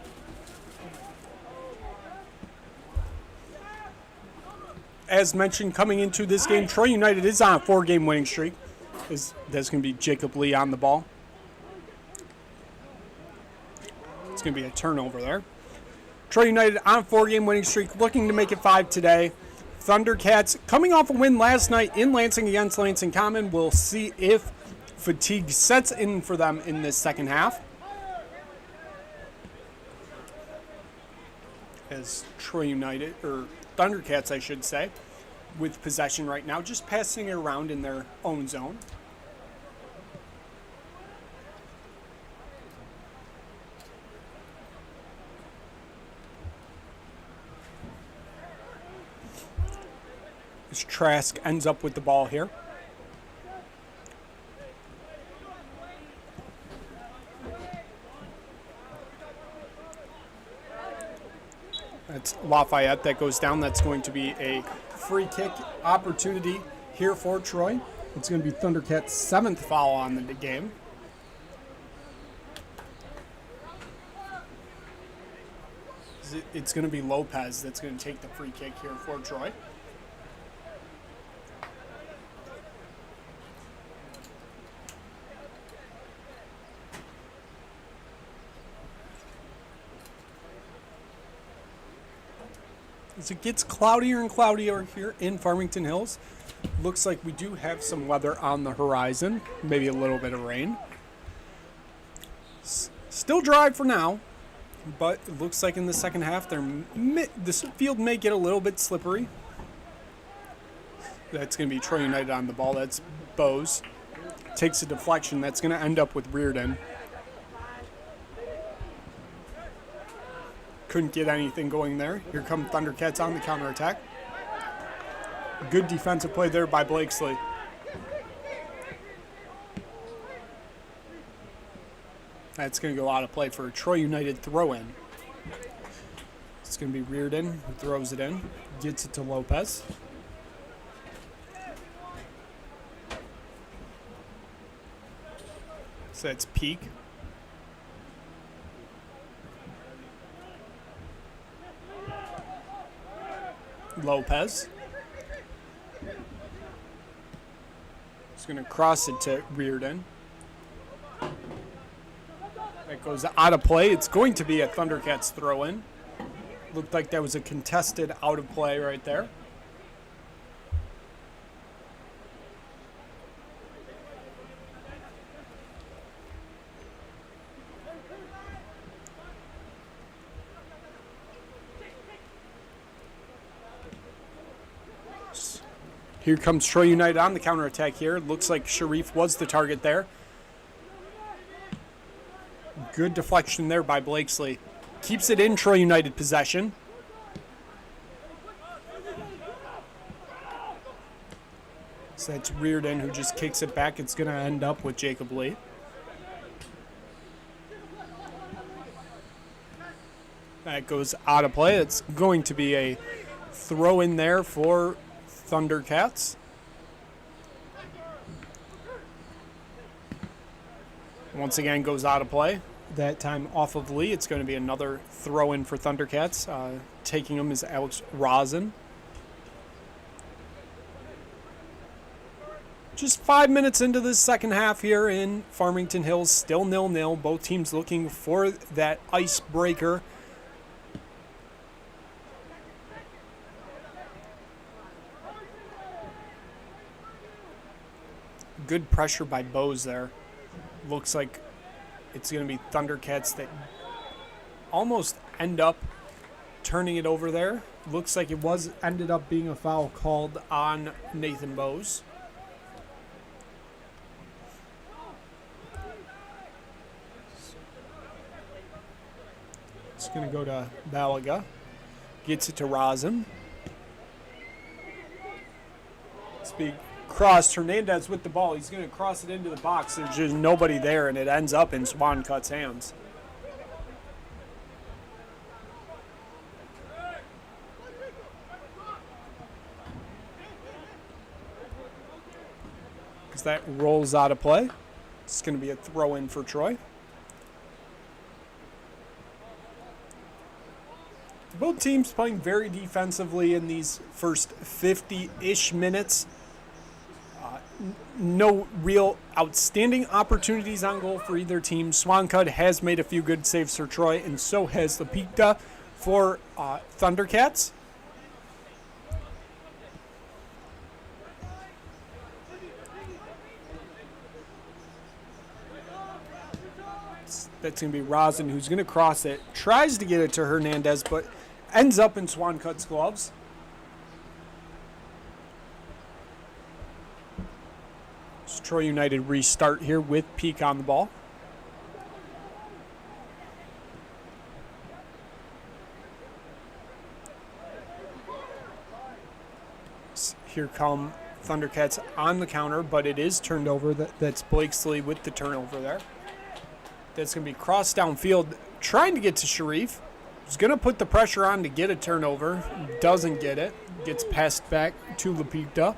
As mentioned, coming into this game, Troy United is on a 4-game winning streak. That's going to be Jacob Lee on the ball. It's going to be a turnover there. Troy United on a 4-game winning streak, looking to make it 5 today. Thundercats coming off a win last night in Lansing against Lansing Common. We'll see if fatigue sets in for them in this second half, as Troy United, or Thundercats I should say, with possession right now, just passing it around in their own zone. As Trask ends up with the ball here. That's Lafayette that goes down. That's going to be a free kick opportunity here for Troy. It's going to be Thundercats' 7th foul on the game. It's going to be Lopez that's going to take the free kick here for Troy. As it gets cloudier and cloudier here in Farmington Hills, looks like we do have some weather on the horizon, maybe a little bit of rain. Still dry for now, but it looks like in the second half, this field may get a little bit slippery. That's going to be Troy United on the ball. That's Bose. Takes a deflection. That's going to end up with Reardon. Couldn't get anything going there. Here come Thundercats on the counterattack. Good defensive play there by Blakesley. That's going to go out of play for a Troy United throw-in. It's going to be Reardon who throws it in. Gets it to Lopez. So that's Peak. Lopez. He's going to cross it to Reardon. That goes out of play. It's going to be a Thundercats throw-in. Looked like that was a contested out of play right there. Here comes Troy United on the counterattack here. Looks like Sharif was the target there. Good deflection there by Blakesley. Keeps it in Troy United possession. So that's Reardon who just kicks it back. It's going to end up with Jacob Lee. That goes out of play. It's going to be a throw in there for Thundercats. Once again goes out of play. That time off of Lee. It's going to be another throw in for Thundercats. Taking him is Alex Rosin. Just 5 minutes into this second half here in Farmington Hills. Still 0-0. Both teams looking for that icebreaker. Good pressure by Bose there. Looks like it's going to be Thundercats that almost end up turning it over there. Looks like it ended up being a foul called on Nathan Bose. It's going to go to Balaga. Gets it to Rosin. Speak. Crossed. Hernandez with the ball. He's going to cross it into the box. There's just nobody there, and it ends up in Swancut's hands. Because that rolls out of play. It's going to be a throw-in for Troy. Both teams playing very defensively in these first 50-ish minutes. No real outstanding opportunities on goal for either team. Swancut has made a few good saves for Troy, and so has Lepikta for Thundercats. That's going to be Rosin who's going to cross it. Tries to get it to Hernandez, but ends up in Swancut's gloves. Troy United restart here with Peak on the ball. Here come Thundercats on the counter, but it is turned over. That's Blakesley with the turnover there. That's going to be crossed downfield, trying to get to Sharif. He's going to put the pressure on to get a turnover. Doesn't get it. Gets passed back to Lepikta.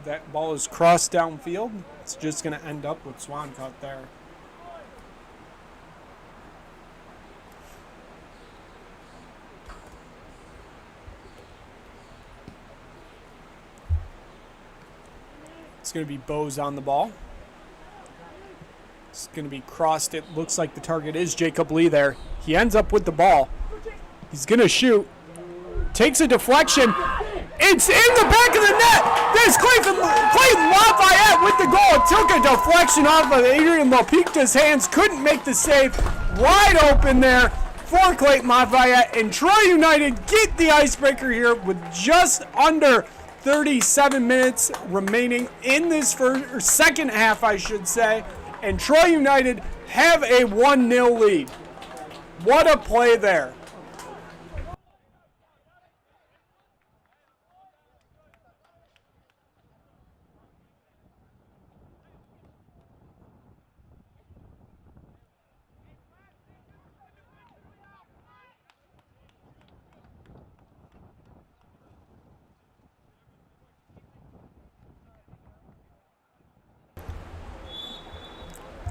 That ball is crossed downfield. It's just going to end up with Swancut there. It's going to be Bose on the ball. It's going to be crossed. It looks like the target is Jacob Lee there. He ends up with the ball. He's going to shoot. Takes a deflection. It's in the back of the net. There's Clayton Lafayette with the goal. It took a deflection off of Adrian Lepikta's hands. Couldn't make the save. Wide open there for Clayton Lafayette. And Troy United get the icebreaker here with just under 37 minutes remaining in this second half, I should say. And Troy United have a 1-0 lead. What a play there.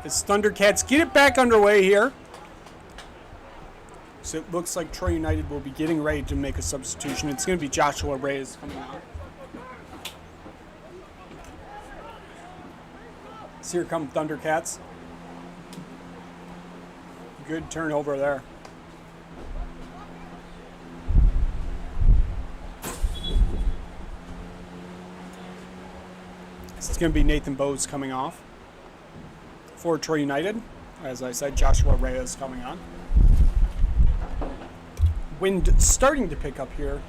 As Thundercats get it back underway here. So it looks like Troy United will be getting ready to make a substitution. It's going to be Joshua Reyes coming out. So here come Thundercats. Good turnover there. It's going to be Nathan Bose coming off for Troy United. As I said, Joshua Reyes coming on. Wind starting to pick up here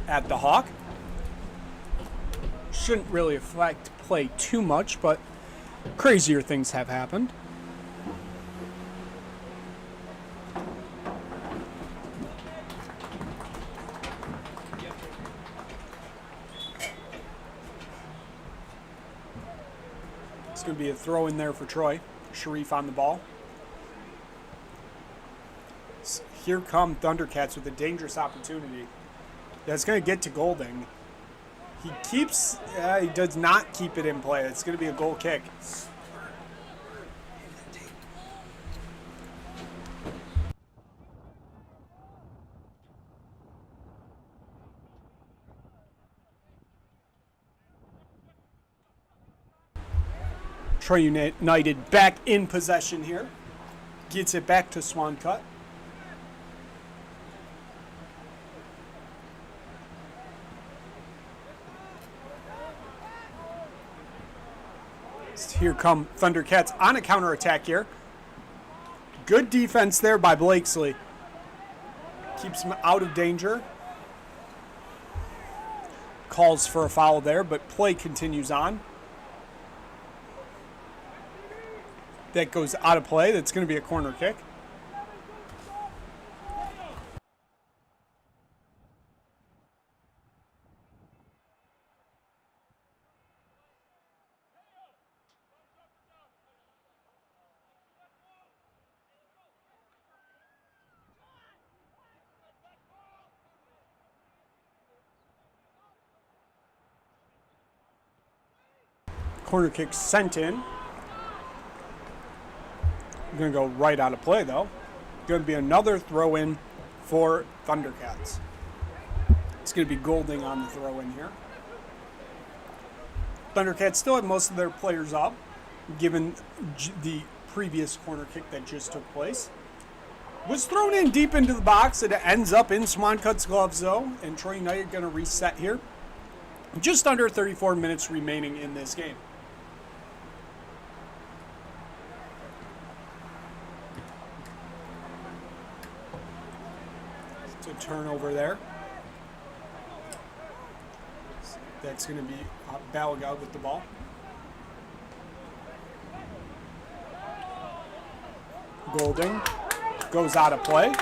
at the Hawk. Shouldn't really affect play too much, but crazier things have happened. be a throw in there for Troy. Sharif on the ball. Here come Thundercats with a dangerous opportunity. That's going to get to Golding. He keeps, he does not keep it in play. It's going to be a goal kick. Troy United back in possession here. Gets it back to Swancut. Here come Thundercats on a counterattack here. Good defense there by Blakesley. Keeps him out of danger. Calls for a foul there, but play continues on. That goes out of play. That's going to be a corner kick. Corner kick sent in. Going to go right out of play, though. Going to be another throw-in for Thundercats. It's going to be Golding on the throw-in here. Thundercats still have most of their players up, given the previous corner kick that just took place. Was thrown in deep into the box. It ends up in Swancut's gloves, though, and Troy United going to reset here. Just under 34 minutes remaining in this game. Turnover there. That's going to be Balaga with the ball. Golding goes out of play.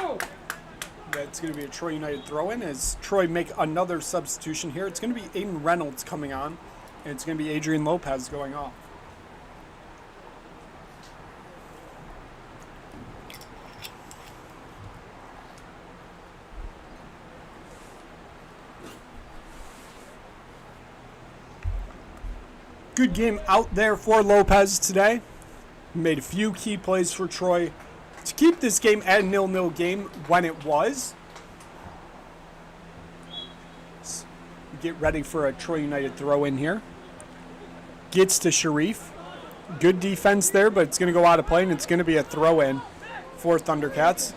That's going to be a Troy United throw-in as Troy make another substitution here. It's going to be Aiden Reynolds coming on, and it's going to be Adrian Lopez going off. Good game out there for Lopez today. Made a few key plays for Troy to keep this game at a 0-0 game when it was. Let's get ready for a Troy United throw in here. Gets to Sharif. Good defense there, but it's going to go out of play, and it's going to be a throw in for Thundercats.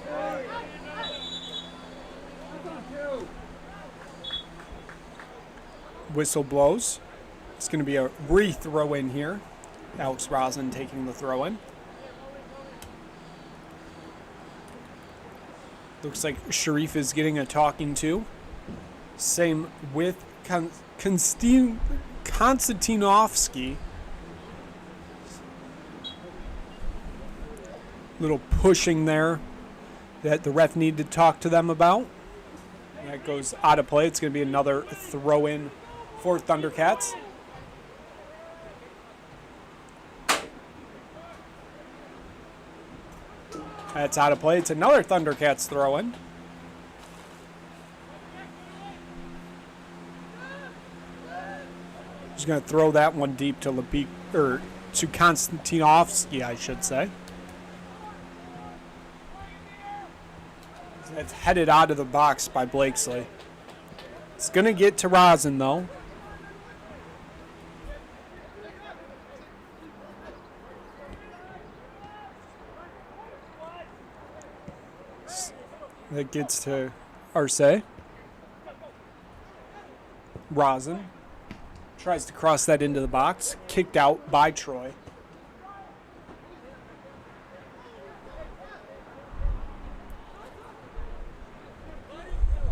Whistle blows. It's going to be a re-throw in here. Alex Rosen taking the throw in. Looks like Sharif is getting a talking to. Same with Konstantinovsky. Little pushing there that the ref needed to talk to them about. That goes out of play. It's going to be another throw in for Thundercats. That's out of play. It's another Thundercats throw-in. Just going to throw that one deep to to Konstantinovsky, I should say. That's headed out of the box by Blakesley. It's going to get to Rosen, though. That gets to Arce. Rosen tries to cross that into the box. Kicked out by Troy.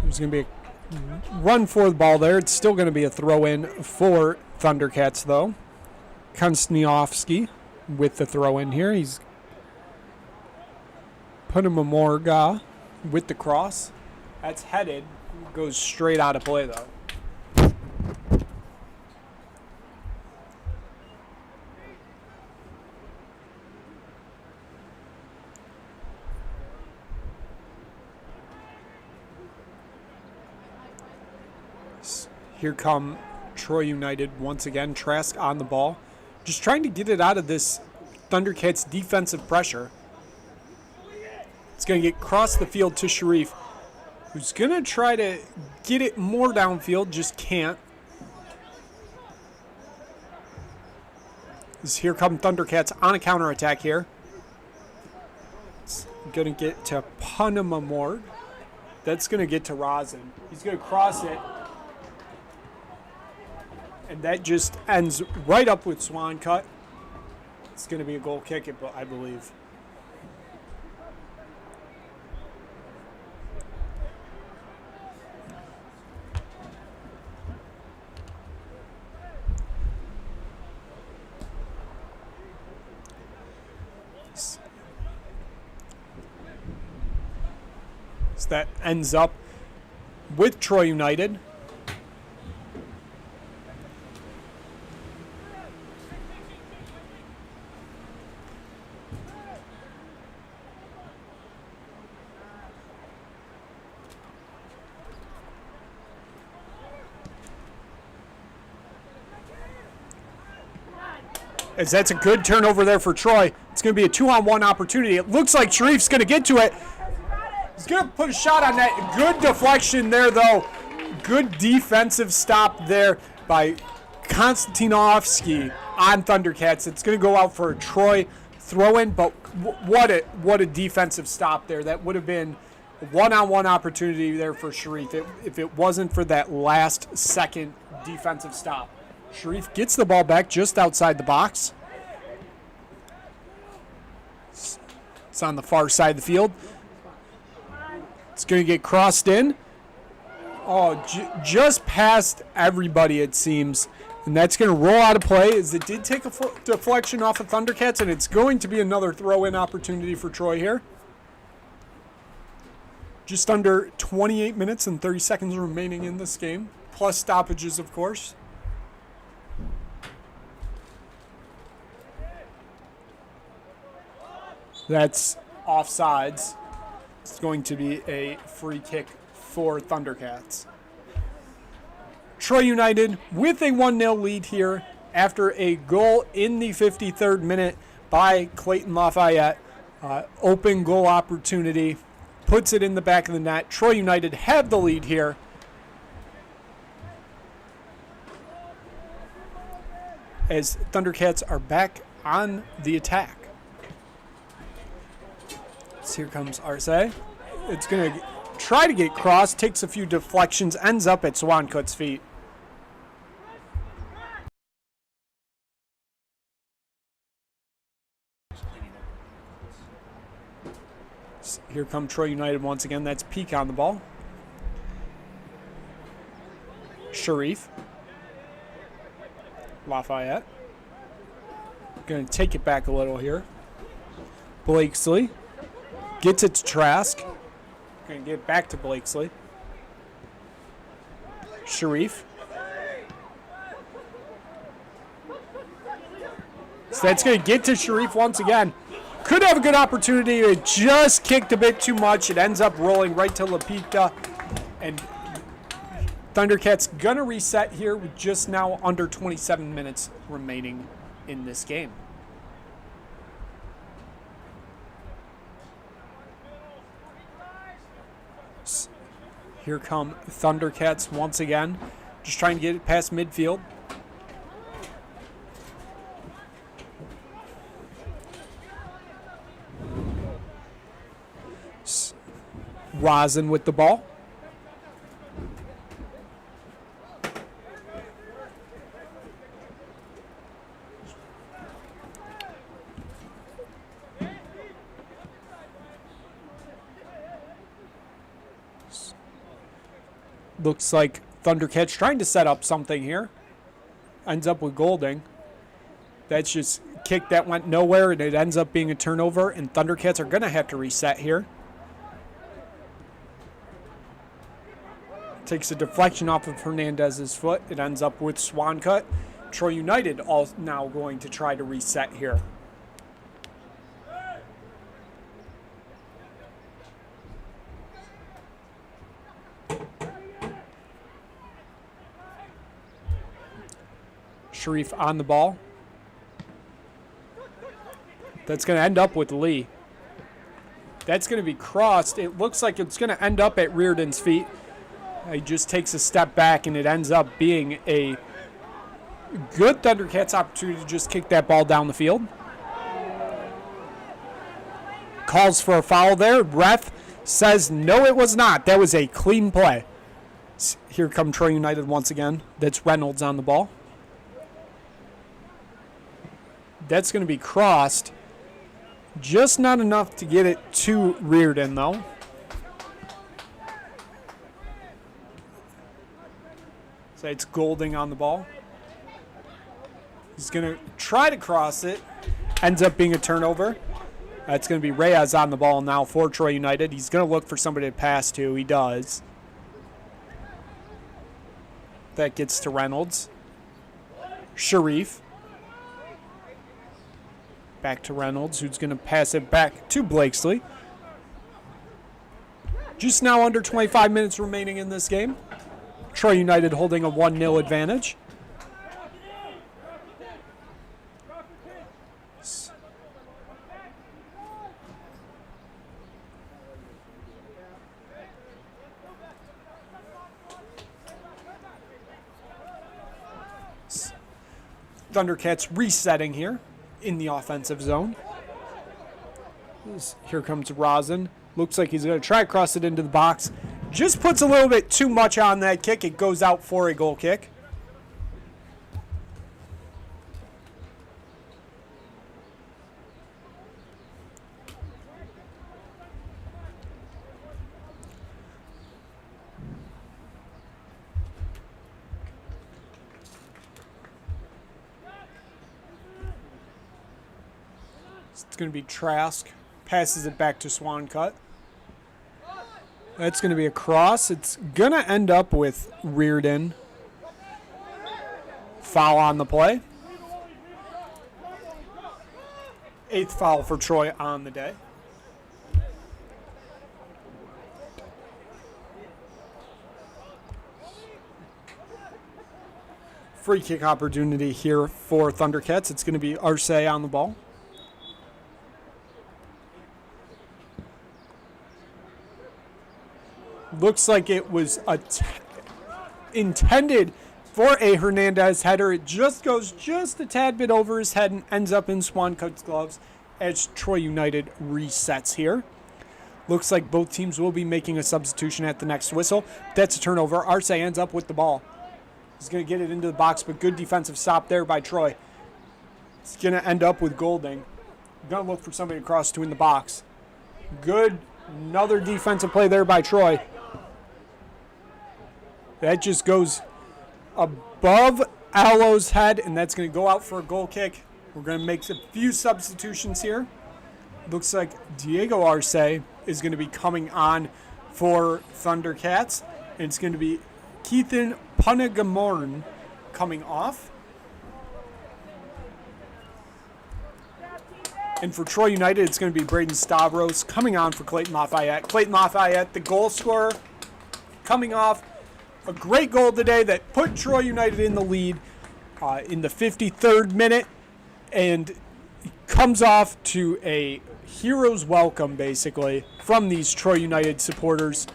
There's going to be a run for the ball there. It's still going to be a throw-in for Thundercats, though. Konstantinovsky with the throw-in here. He's put him a Morga with the cross. That's headed. Goes straight out of play, though. Here come Troy United once again. Trask on the ball. Just trying to get it out of this Thundercats defensive pressure. It's going to get across the field to Sharif, who's going to try to get it more downfield, just can't. Here come Thundercats on a counterattack here. It's going to get to Punamamord. That's going to get to Rosin. He's going to cross it. And that just ends right up with Swan cut. It's going to be a goal kick, I believe. So that ends up with Troy United. As that's a good turnover there for Troy. It's going to be a 2-on-1 opportunity. It looks like Sharif's going to get to it. He's going to put a shot on that. Good deflection there, though. Good defensive stop there by Konstantinovsky on Thundercats. It's going to go out for a Troy throw-in, but what a defensive stop there. That would have been a 1-on-1 opportunity there for Sharif if it wasn't for that last second defensive stop. Sharif gets the ball back just outside the box. It's on the far side of the field. It's going to get crossed in. Oh, just past everybody, it seems. And that's going to roll out of play as it did take a deflection off of Thundercats, and it's going to be another throw-in opportunity for Troy here. Just under 28 minutes and 30 seconds remaining in this game, plus stoppages, of course. That's offsides. It's going to be a free kick for Thundercats. Troy United with a 1-0 lead here after a goal in the 53rd minute by Clayton Lafayette. Open goal opportunity. Puts it in the back of the net. Troy United have the lead here. As Thundercats are back on the attack. Here comes Arce. It's going to try to get crossed, takes a few deflections, ends up at Swankut's feet. Here come Troy United once again. That's Peak on the ball. Sharif. Lafayette. Going to take it back a little here. Blakesley. Gets it to Trask. Going to get it back to Blakesley. Sharif. So that's going to get to Sharif once again. Could have a good opportunity. It just kicked a bit too much. It ends up rolling right to Lapita. And Thundercats going to reset here with just now under 27 minutes remaining in this game. Here come Thundercats once again. Just trying to get it past midfield. Rosin with the ball. Looks like Thundercats trying to set up something here. Ends up with Golding. That's just a kick that went nowhere, and it ends up being a turnover, and Thundercats are going to have to reset here. Takes a deflection off of Hernandez's foot. It ends up with Swancut. Troy United all now going to try to reset here. Sharif on the ball. That's going to end up with Lee. That's going to be crossed. It looks like it's going to end up at Reardon's feet. He just takes a step back, and it ends up being a good Thundercats opportunity to just kick that ball down the field. Calls for a foul there. Ref says no, it was not. That was a clean play. Here come Troy United once again. That's Reynolds on the ball. That's going to be crossed. Just not enough to get it to Reardon, though. So it's Golding on the ball. He's going to try to cross it. Ends up being a turnover. That's going to be Reyes on the ball now for Troy United. He's going to look for somebody to pass to. He does. That gets to Reynolds. Sharif. Back to Reynolds, who's going to pass it back to Blakesley. Just now under 25 minutes remaining in this game. Troy United holding a 1-0 advantage. Thundercats resetting here in the offensive zone. Here comes Rosin. Looks like he's going to try to cross it into the box. Just puts a little bit too much on that kick. It goes out for a goal kick. It's going to be Trask. Passes it back to Swancut. That's going to be a cross. It's going to end up with Reardon. Foul on the play. 8th foul for Troy on the day. Free kick opportunity here for Thundercats. It's going to be Arce on the ball. Looks like it was intended for a Hernandez header. It just goes just a tad bit over his head and ends up in Swancut's gloves as Troy United resets here. Looks like both teams will be making a substitution at the next whistle. That's a turnover. Arce ends up with the ball. He's going to get it into the box, but good defensive stop there by Troy. It's going to end up with Golding. Going to look for somebody to cross to in the box. Good. Another defensive play there by Troy. That just goes above Alo's head, and that's going to go out for a goal kick. We're going to make a few substitutions here. Looks like Diego Arce is going to be coming on for Thundercats. And it's going to be Keithan Punagamorn coming off. And for Troy United, it's going to be Braden Stavros coming on for Clayton Lafayette. Clayton Lafayette, the goal scorer, coming off a great goal today that put Troy United in the lead in the 53rd minute, and comes off to a hero's welcome, basically, from these Troy United supporters,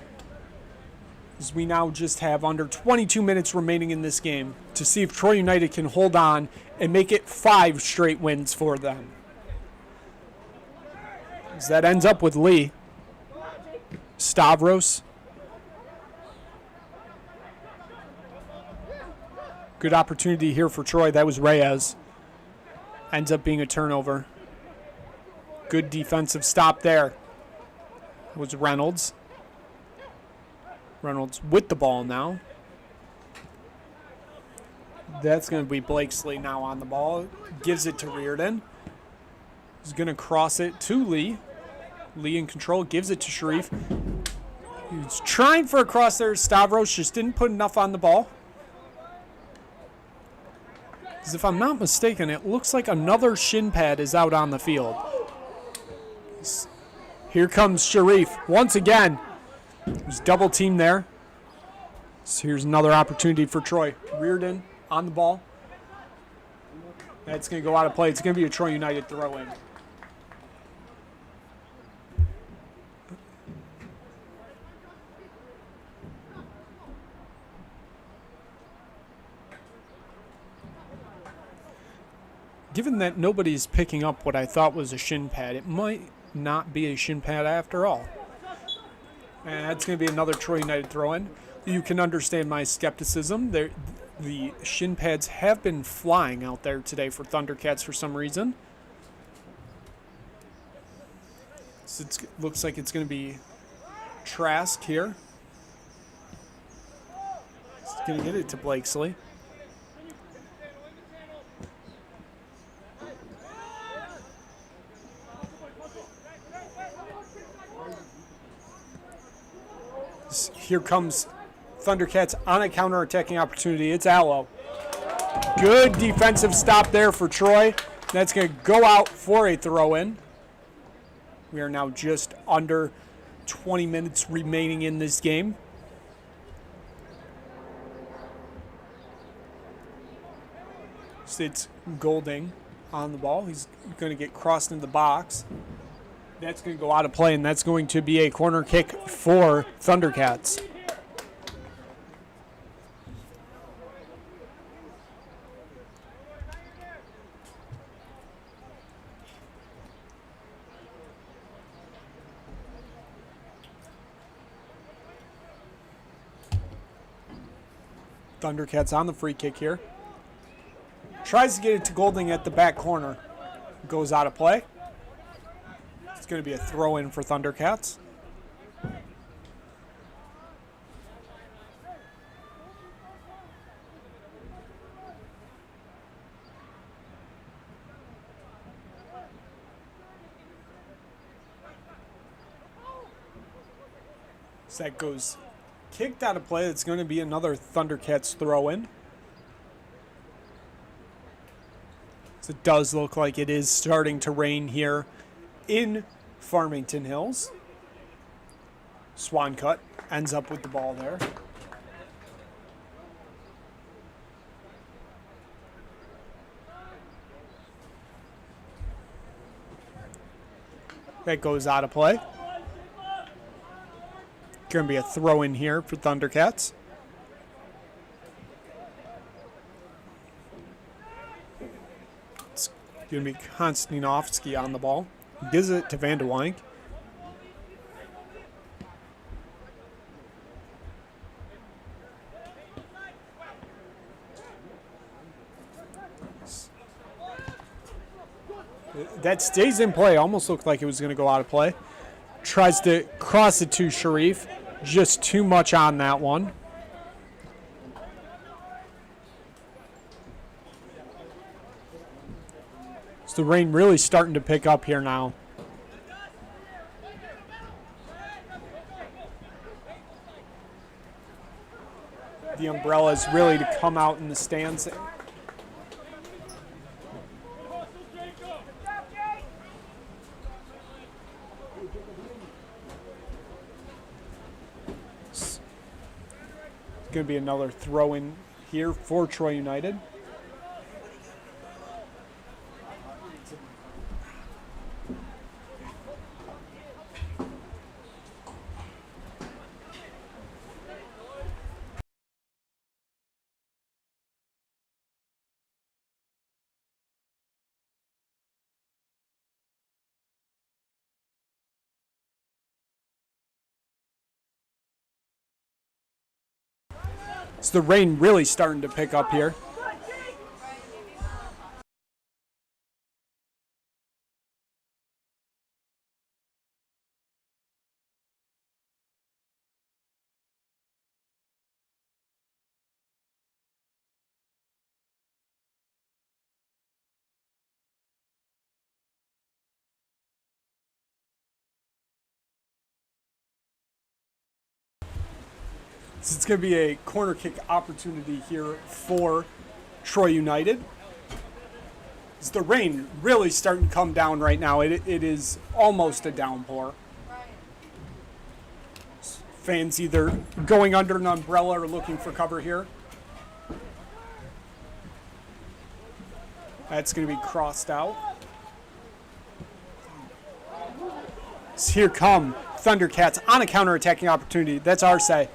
as we now just have under 22 minutes remaining in this game to see if Troy United can hold on and make it 5 straight wins for them. As that ends up with Lee. Stavros. Good opportunity here for Troy. That was Reyes. Ends up being a turnover. Good defensive stop there. It was Reynolds. Reynolds with the ball now. That's going to be Blakesley now on the ball. Gives it to Reardon. He's going to cross it to Lee. Lee in control. Gives it to Sharif. He's trying for a cross there. Stavros just didn't put enough on the ball. As if I'm not mistaken, it looks like another shin pad is out on the field. Here comes Sharif once again. There's double team there. So here's another opportunity for Troy. Reardon on the ball. That's going to go out of play. It's going to be a Troy United throw-in. Given that nobody's picking up what I thought was a shin pad, it might not be a shin pad after all. And that's going to be another Troy United throw-in. You can understand my skepticism. The shin pads have been flying out there today for Thundercats for some reason. So it looks like it's going to be Trask here. He's going to get it to Blakesley. Here comes Thundercats on a counter-attacking opportunity. It's Allo. Good defensive stop there for Troy. That's going to go out for a throw-in. We are now just under 20 minutes remaining in this game. So it's Golding on the ball. He's going to get crossed into the box. That's going to go out of play, and that's going to be a corner kick for Thundercats. Thundercats on the free kick here. Tries to get it to Golding at the back corner. Goes out of play. It's going to be a throw-in for Thundercats. So that goes kicked out of play. It's going to be another Thundercats throw-in. So it does look like it is starting to rain here in Farmington Hills. Swan cut ends up with the ball there. That goes out of play. Going to be a throw in here for Thundercats. It's going to be Konstantinovsky on the ball. Gives it to Van de Wijk. That stays in play. Almost looked like it was going to go out of play. Tries to cross it to Sharif. Just too much on that one. So the rain really starting to pick up here now. The umbrellas really to come out in the stands. Going to be another throw-in here for Troy United. So the rain really starting to pick up here. So it's going to be a corner kick opportunity here for Troy United. It's the rain really starting to come down right now. It is almost a downpour. Fans either going under an umbrella or looking for cover here. That's going to be crossed out. So here come Thundercats on a counterattacking opportunity. That's Arce. I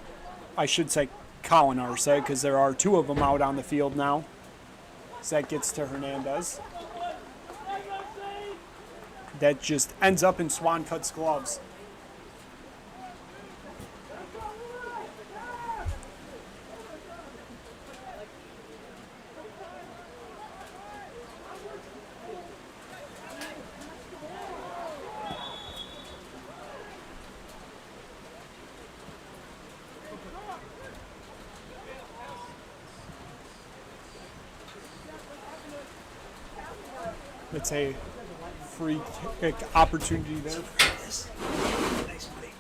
should say Colin Arce, because there are two of them out on the field now. So that gets to Hernandez. That just ends up in Swancut's gloves. It's a free kick opportunity there. Nice money.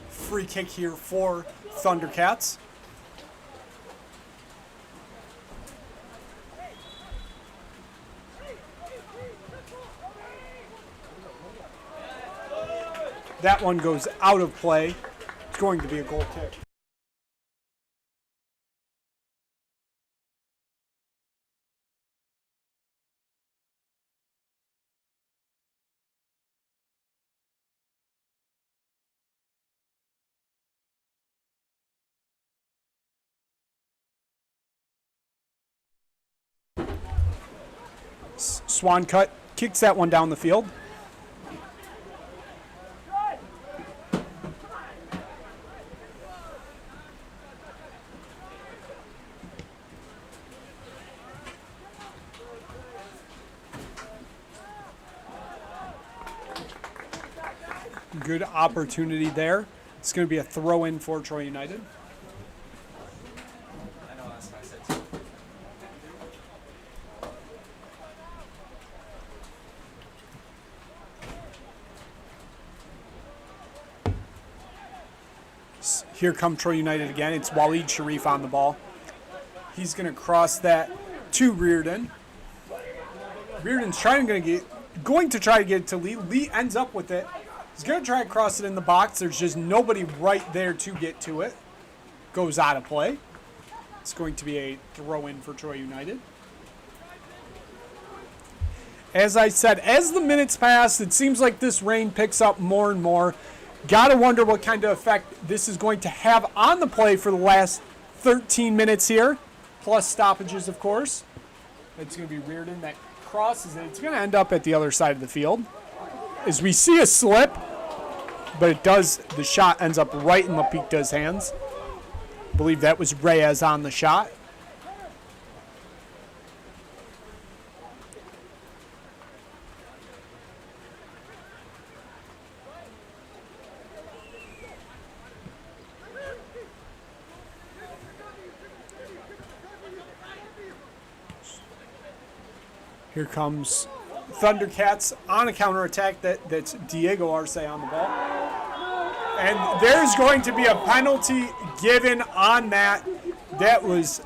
Free kick here for Thundercats. That one goes out of play. It's going to be a goal kick. Swancut kicks that one down the field. Good opportunity there. It's going to be a throw-in for Troy United. I know, that's what I said too. Here come Troy United again. It's Waleed Sharif on the ball. He's going to cross that to Reardon. Reardon's going to try to get it to Lee. Lee ends up with it. He's going to try to cross it in the box. There's just nobody right there to get to it. Goes out of play. It's going to be a throw-in for Troy United. As I said, as the minutes pass, it seems like this rain picks up more and more. Gotta wonder what kind of effect this is going to have on the play for the last 13 minutes here. Plus stoppages, of course. It's going to be Reardon that crosses it. It's going to end up at the other side of the field. As we see a slip, but it does, the shot ends up right in Lapicta's hands. I believe that was Reyes on the shot. Here comes Thundercats on a counterattack. That's Diego Arce on the ball. And there's going to be a penalty given on that. That was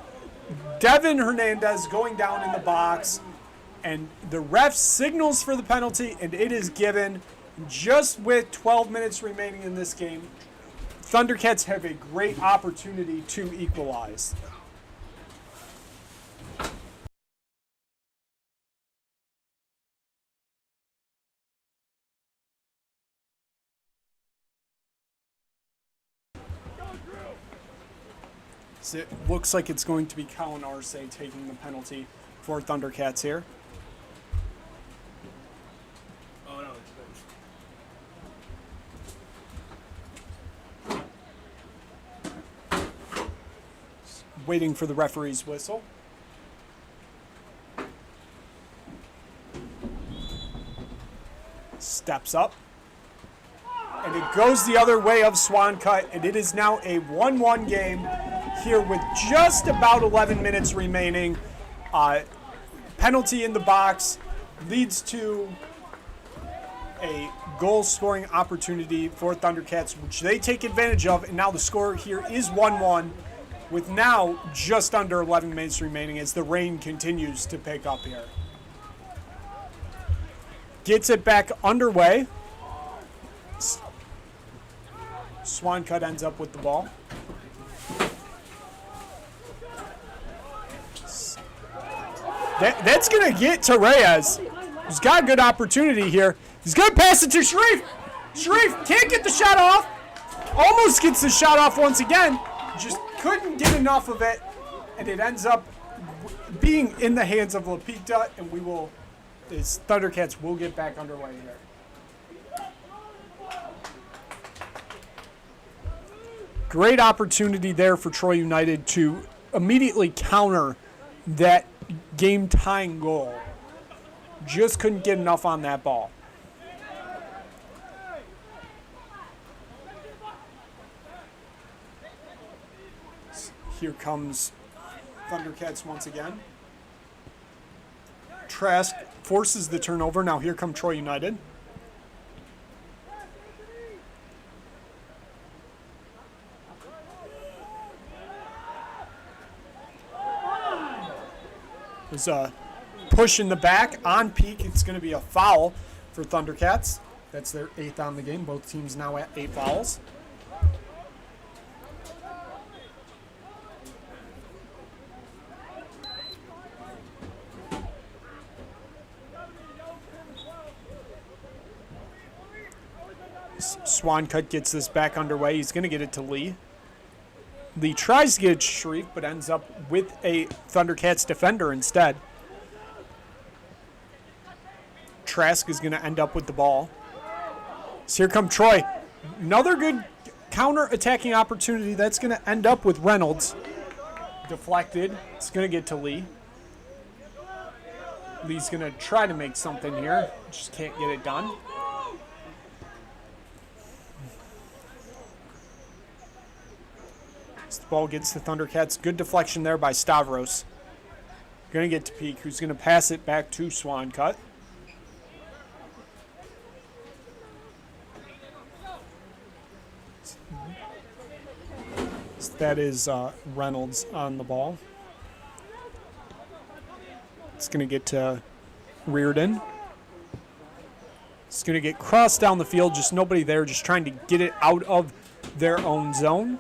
Devin Hernandez going down in the box. And the ref signals for the penalty, and it is given just with 12 minutes remaining in this game. Thundercats have a great opportunity to equalize. So it looks like it's going to be Colin Arce taking the penalty for Thundercats here. Oh, no, it's good. Waiting for the referee's whistle. Steps up. And it goes the other way of Swancut, and it is now a 1-1 game here with just about 11 minutes remaining. Penalty in the box leads to a goal-scoring opportunity for Thundercats, which they take advantage of, and now the score here is 1-1 with now just under 11 minutes remaining as the rain continues to pick up here. Gets it back underway. Swancut ends up with the ball. That's going to get to Reyes. He's got a good opportunity here. He's going to pass it to Sharif. Sharif can't get the shot off. Almost gets the shot off once again. Just couldn't get enough of it. And it ends up being in the hands of Lapita. And his Thundercats will get back underway here. Great opportunity there for Troy United to immediately counter that game-tying goal. Just couldn't get enough on that ball. Here comes Thundercats once again. Trask forces the turnover. Now here come Troy United. There's a push in the back on Peak. It's going to be a foul for Thundercats. That's their 8th on the game. Both teams now at 8 fouls. Swancut gets this back underway. He's going to get it to Lee. Lee tries to get it to Sharif, but ends up with a Thundercats defender instead. Trask is going to end up with the ball. So here come Troy. Another good counter-attacking opportunity. That's going to end up with Reynolds. Deflected. It's going to get to Lee. Lee's going to try to make something here. Just can't get it done. The ball gets to Thundercats. Good deflection there by Stavros. Going to get to Peak, who's going to pass it back to Swancut. That is Reynolds on the ball. It's going to get to Reardon. It's going to get crossed down the field. Just nobody there, just trying to get it out of their own zone.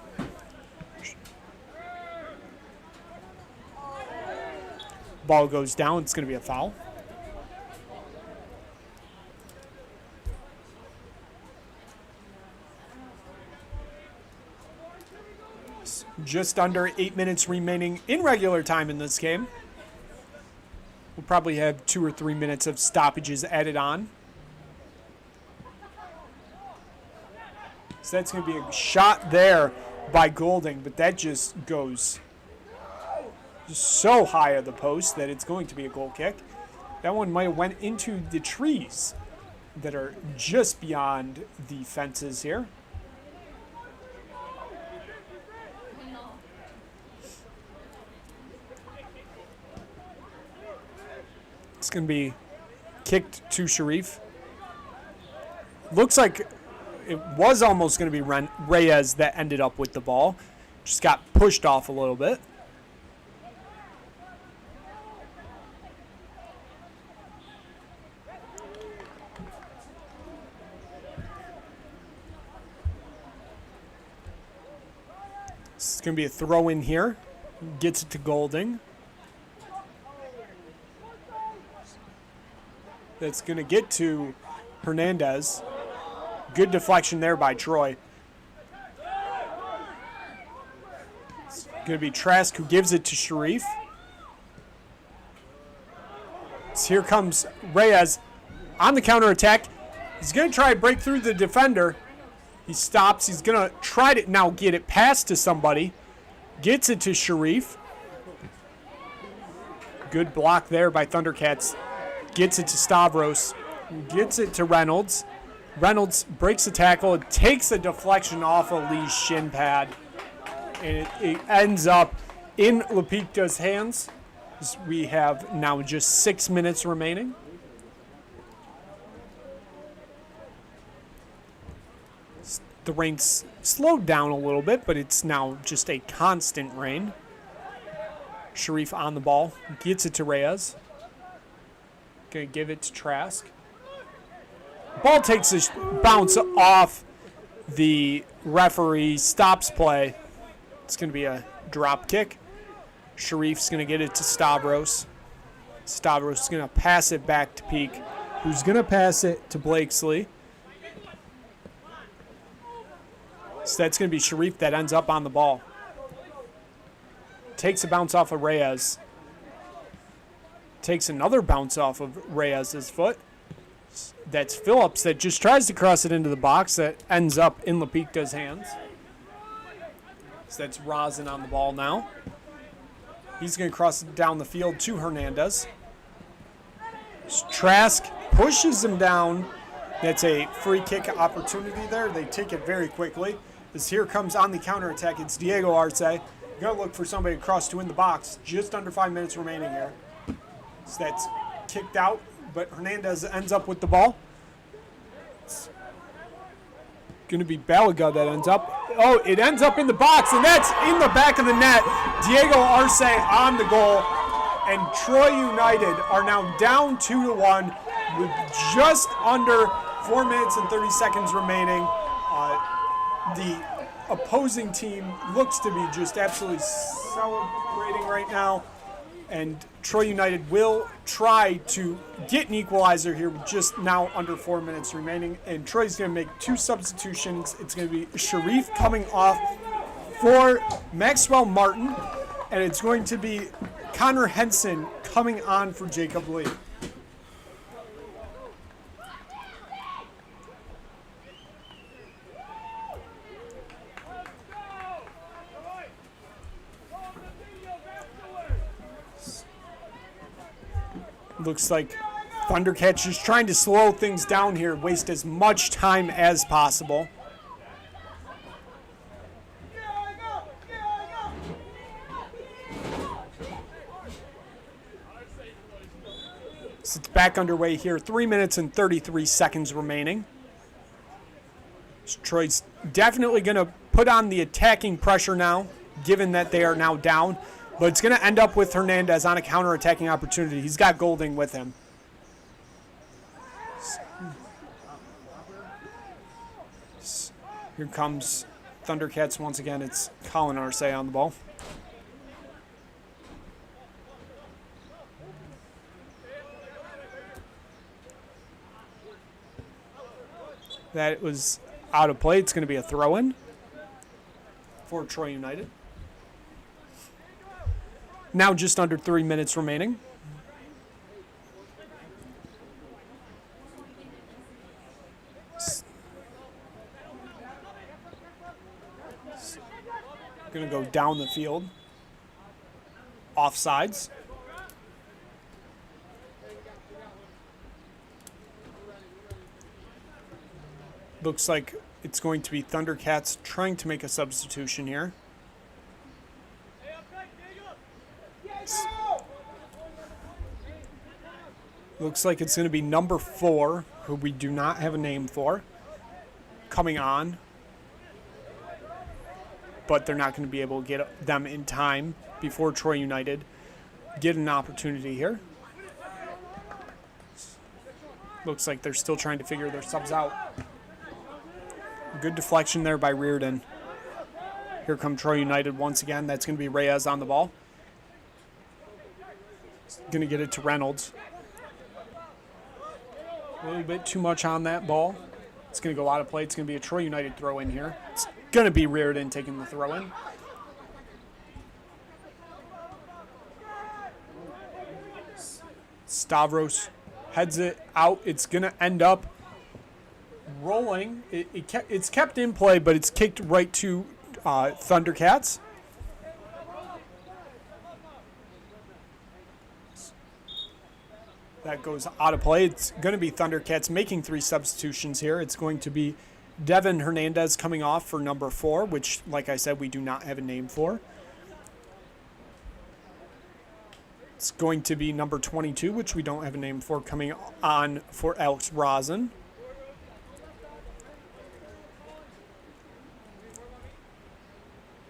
Ball goes down. It's going to be a foul. Just under 8 minutes remaining in regular time in this game. We'll probably have 2 or 3 minutes of stoppages added on. So that's going to be a shot there by Golding, but that just goes so high of the post that it's going to be a goal kick. That one might have went into the trees that are just beyond the fences here. It's going to be kicked to Sharif. Looks like it was almost going to be Reyes that ended up with the ball. Just got pushed off a little bit. It's going to be a throw in here. Gets it to Golding. That's going to get to Hernandez. Good deflection there by Troy. It's going to be Trask who gives it to Sharif. So here comes Reyes on the counterattack. He's going to try to break through the defender. He stops. He's going to try to now get it past to somebody. Gets it to Sharif. Good block there by Thundercats. Gets it to Stavros. Gets it to Reynolds. Reynolds breaks the tackle. It takes a deflection off of Lee's shin pad. And it ends up in Lapita's hands. We have now just 6 minutes remaining. The rain's slowed down a little bit, but it's now just a constant rain. Sharif on the ball. Gets it to Reyes. Going to give it to Trask. Ball takes a bounce off the referee. Stops play. It's going to be a drop kick. Sharif's going to get it to Stavros. Stavros is going to pass it back to Peak, who's going to pass it to Blakesley. So that's going to be Sharif that ends up on the ball. Takes a bounce off of Reyes. Takes another bounce off of Reyes' foot. That's Phillips that just tries to cross it into the box that ends up in Lapikta's hands. So that's Rosin on the ball now. He's going to cross it down the field to Hernandez. Trask pushes him down. That's a free kick opportunity there. They take it very quickly. As here comes on the counterattack, it's Diego Arce. Going to look for somebody to cross to in the box. Just under 5 minutes remaining here. So that's kicked out, but Hernandez ends up with the ball. It's going to be Balaga that ends up. Oh, it ends up in the box, and that's in the back of the net. Diego Arce on the goal, and Troy United are now down 2-1 with just under 4 minutes and 30 seconds remaining. The opposing team looks to be just absolutely celebrating right now, and Troy United will try to get an equalizer here with just now under 4 minutes remaining. And Troy's going to make 2 substitutions. It's going to be Sharif coming off for Maxwell Martin, and it's going to be Connor Henson coming on for Jacob Lee. Looks like Thundercats just trying to slow things down here, waste as much time as possible. So it's back underway here. 3 minutes and 33 seconds remaining. So Troy's definitely going to put on the attacking pressure now, given that they are now down. But it's going to end up with Hernandez on a counter-attacking opportunity. He's got Golding with him. Here comes Thundercats once again. It's Colin Arce on the ball. That was out of play. It's going to be a throw-in for Troy United. Now just under 3 minutes remaining. Going to go down the field. Offsides. Looks like it's going to be Thundercats trying to make a substitution here. Looks like it's going to be number 4, who we do not have a name for, coming on. But they're not going to be able to get them in time before Troy United get an opportunity here. Looks like they're still trying to figure their subs out. Good deflection there by Reardon. Here come Troy United once again. That's going to be Reyes on the ball. Going to get it to Reynolds. A little bit too much on that ball. It's going to go out of play. It's going to be a Troy United throw in here. It's going to be Reardon taking the throw in. Stavros heads it out. It's going to end up rolling. It's kept in play, but it's kicked right to Thundercats. That goes out of play. It's going to be Thundercats making 3 substitutions here. It's going to be Devin Hernandez coming off for number 4, which, like I said, we do not have a name for. It's going to be number 22, which we don't have a name for, coming on for Alex Rosin.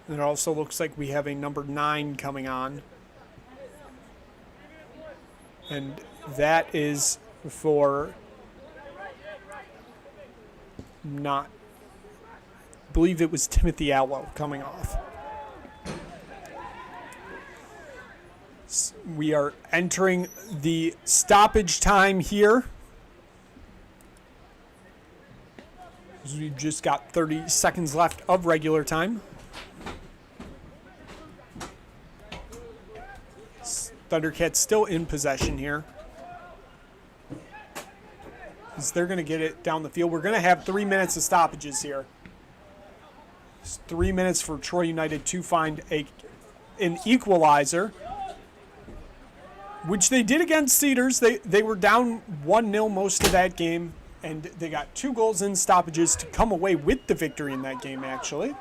And it also looks like we have a number 9 coming on. And that is for I believe it was Timothy Allo coming off. We are entering the stoppage time here. We've just got 30 seconds left of regular time. Thundercats still in possession here. As they're going to get it down the field. We're going to have 3 minutes of stoppages here. It's 3 minutes for Troy United to find an equalizer, which they did against Cedars. They were down 1-0 most of that game, and they got 2 goals in stoppages to come away with the victory in that game, actually.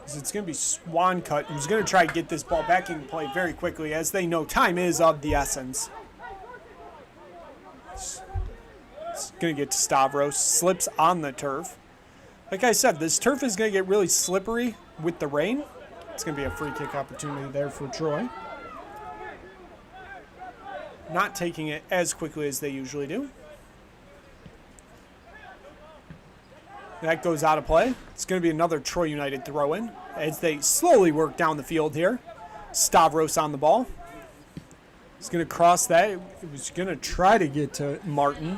It's going to be Swancut, who's going to try to get this ball back in play very quickly, as they know time is of the essence. It's going to get to Stavros, slips on the turf. Like I said, this turf is going to get really slippery with the rain. It's going to be a free kick opportunity there for Troy. Not taking it as quickly as they usually do. That goes out of play. It's going to be another Troy United throw-in as they slowly work down the field here. Stavros on the ball. He's going to cross that. He was going to try to get to Martin.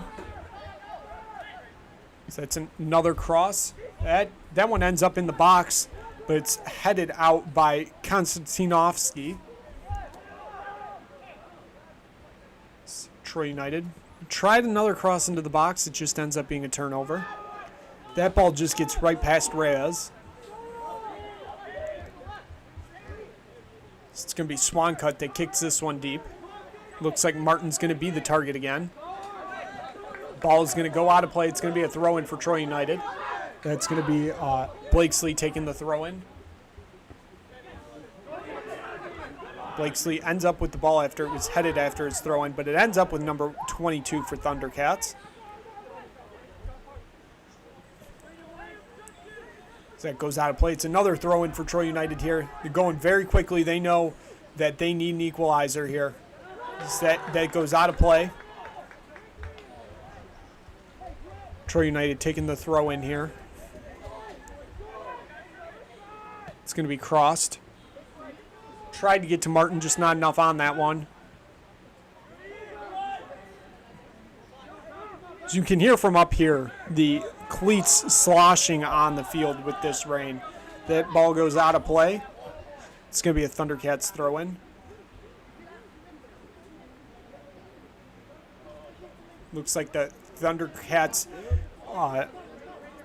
So that's another cross. That one ends up in the box, but it's headed out by Konstantinovsky. Troy United tried another cross into the box. It just ends up being a turnover. That ball just gets right past Reyes. It's going to be Swancut that kicks this one deep. Looks like Martin's going to be the target again. Ball is going to go out of play. It's going to be a throw-in for Troy United. That's going to be Blakesley taking the throw-in. Blakesley ends up with the ball after it was headed after his throw-in, but it ends up with number 22 for Thundercats. So that goes out of play. It's another throw-in for Troy United here. They're going very quickly. They know that they need an equalizer here. That goes out of play. Troy United taking the throw-in here. It's going to be crossed. Tried to get to Martin, just not enough on that one. As you can hear from up here, the cleats sloshing on the field with this rain. That ball goes out of play. It's going to be a Thundercats throw-in. Looks like the Thundercats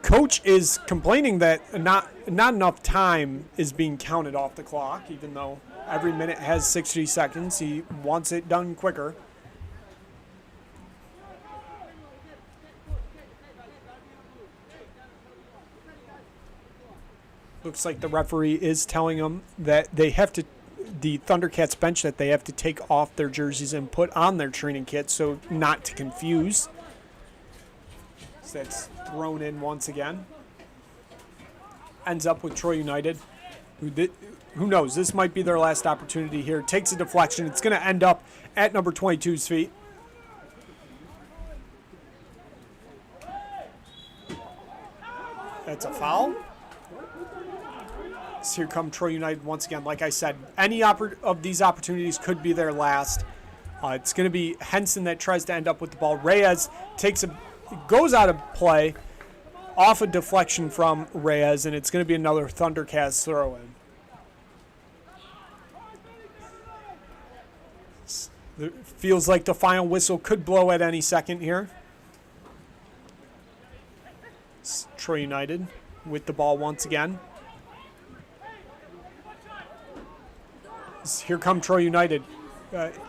coach is complaining that not enough time is being counted off the clock, even though every minute has 60 seconds. He wants it done quicker. Looks like the referee is telling them that they have to, the Thundercats bench, that they have to take off their jerseys and put on their training kits so not to confuse. So that's thrown in once again. Ends up with Troy United. Who knows? This might be their last opportunity here. Takes a deflection. It's going to end up at number 22's feet. That's a foul. So here come Troy United once again. Like I said, any of these opportunities could be their last. It's going to be Henson that tries to end up with the ball. Reyes goes out of play off a deflection from Reyes, and it's going to be another Thundercats throw-in. It feels like the final whistle could blow at any second here. It's Troy United with the ball once again. Here come Troy United.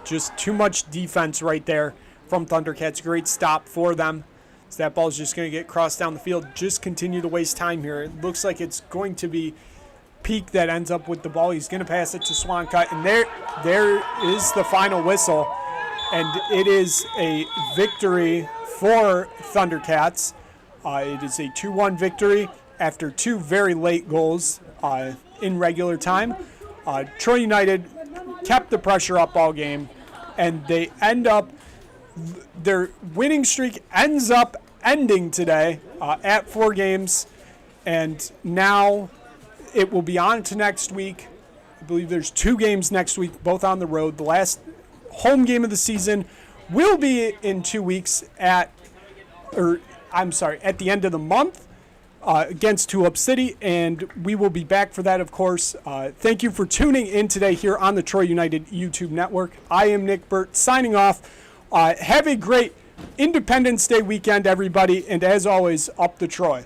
Just too much defense right there from Thundercats. Great stop for them. So that ball is just going to get crossed down the field. Just continue to waste time here. It looks like it's going to be Peak that ends up with the ball. He's going to pass it to Swancut. And there is the final whistle. And it is a victory for Thundercats. It is a 2-1 victory after 2 very late goals in regular time. Troy United kept the pressure up all game, and they end up, their winning streak ends up ending today at 4 games, and now it will be on to next week. believe there's 2 games next week, both on the road. The last home game of the season will be in 2 weeks at the end of the month against Tulip City, and we will be back for that, of course. Thank you for tuning in today here on the Troy United YouTube network. I am Nick Burt signing off. Have a great Independence Day weekend, everybody, and as always, up the Troy.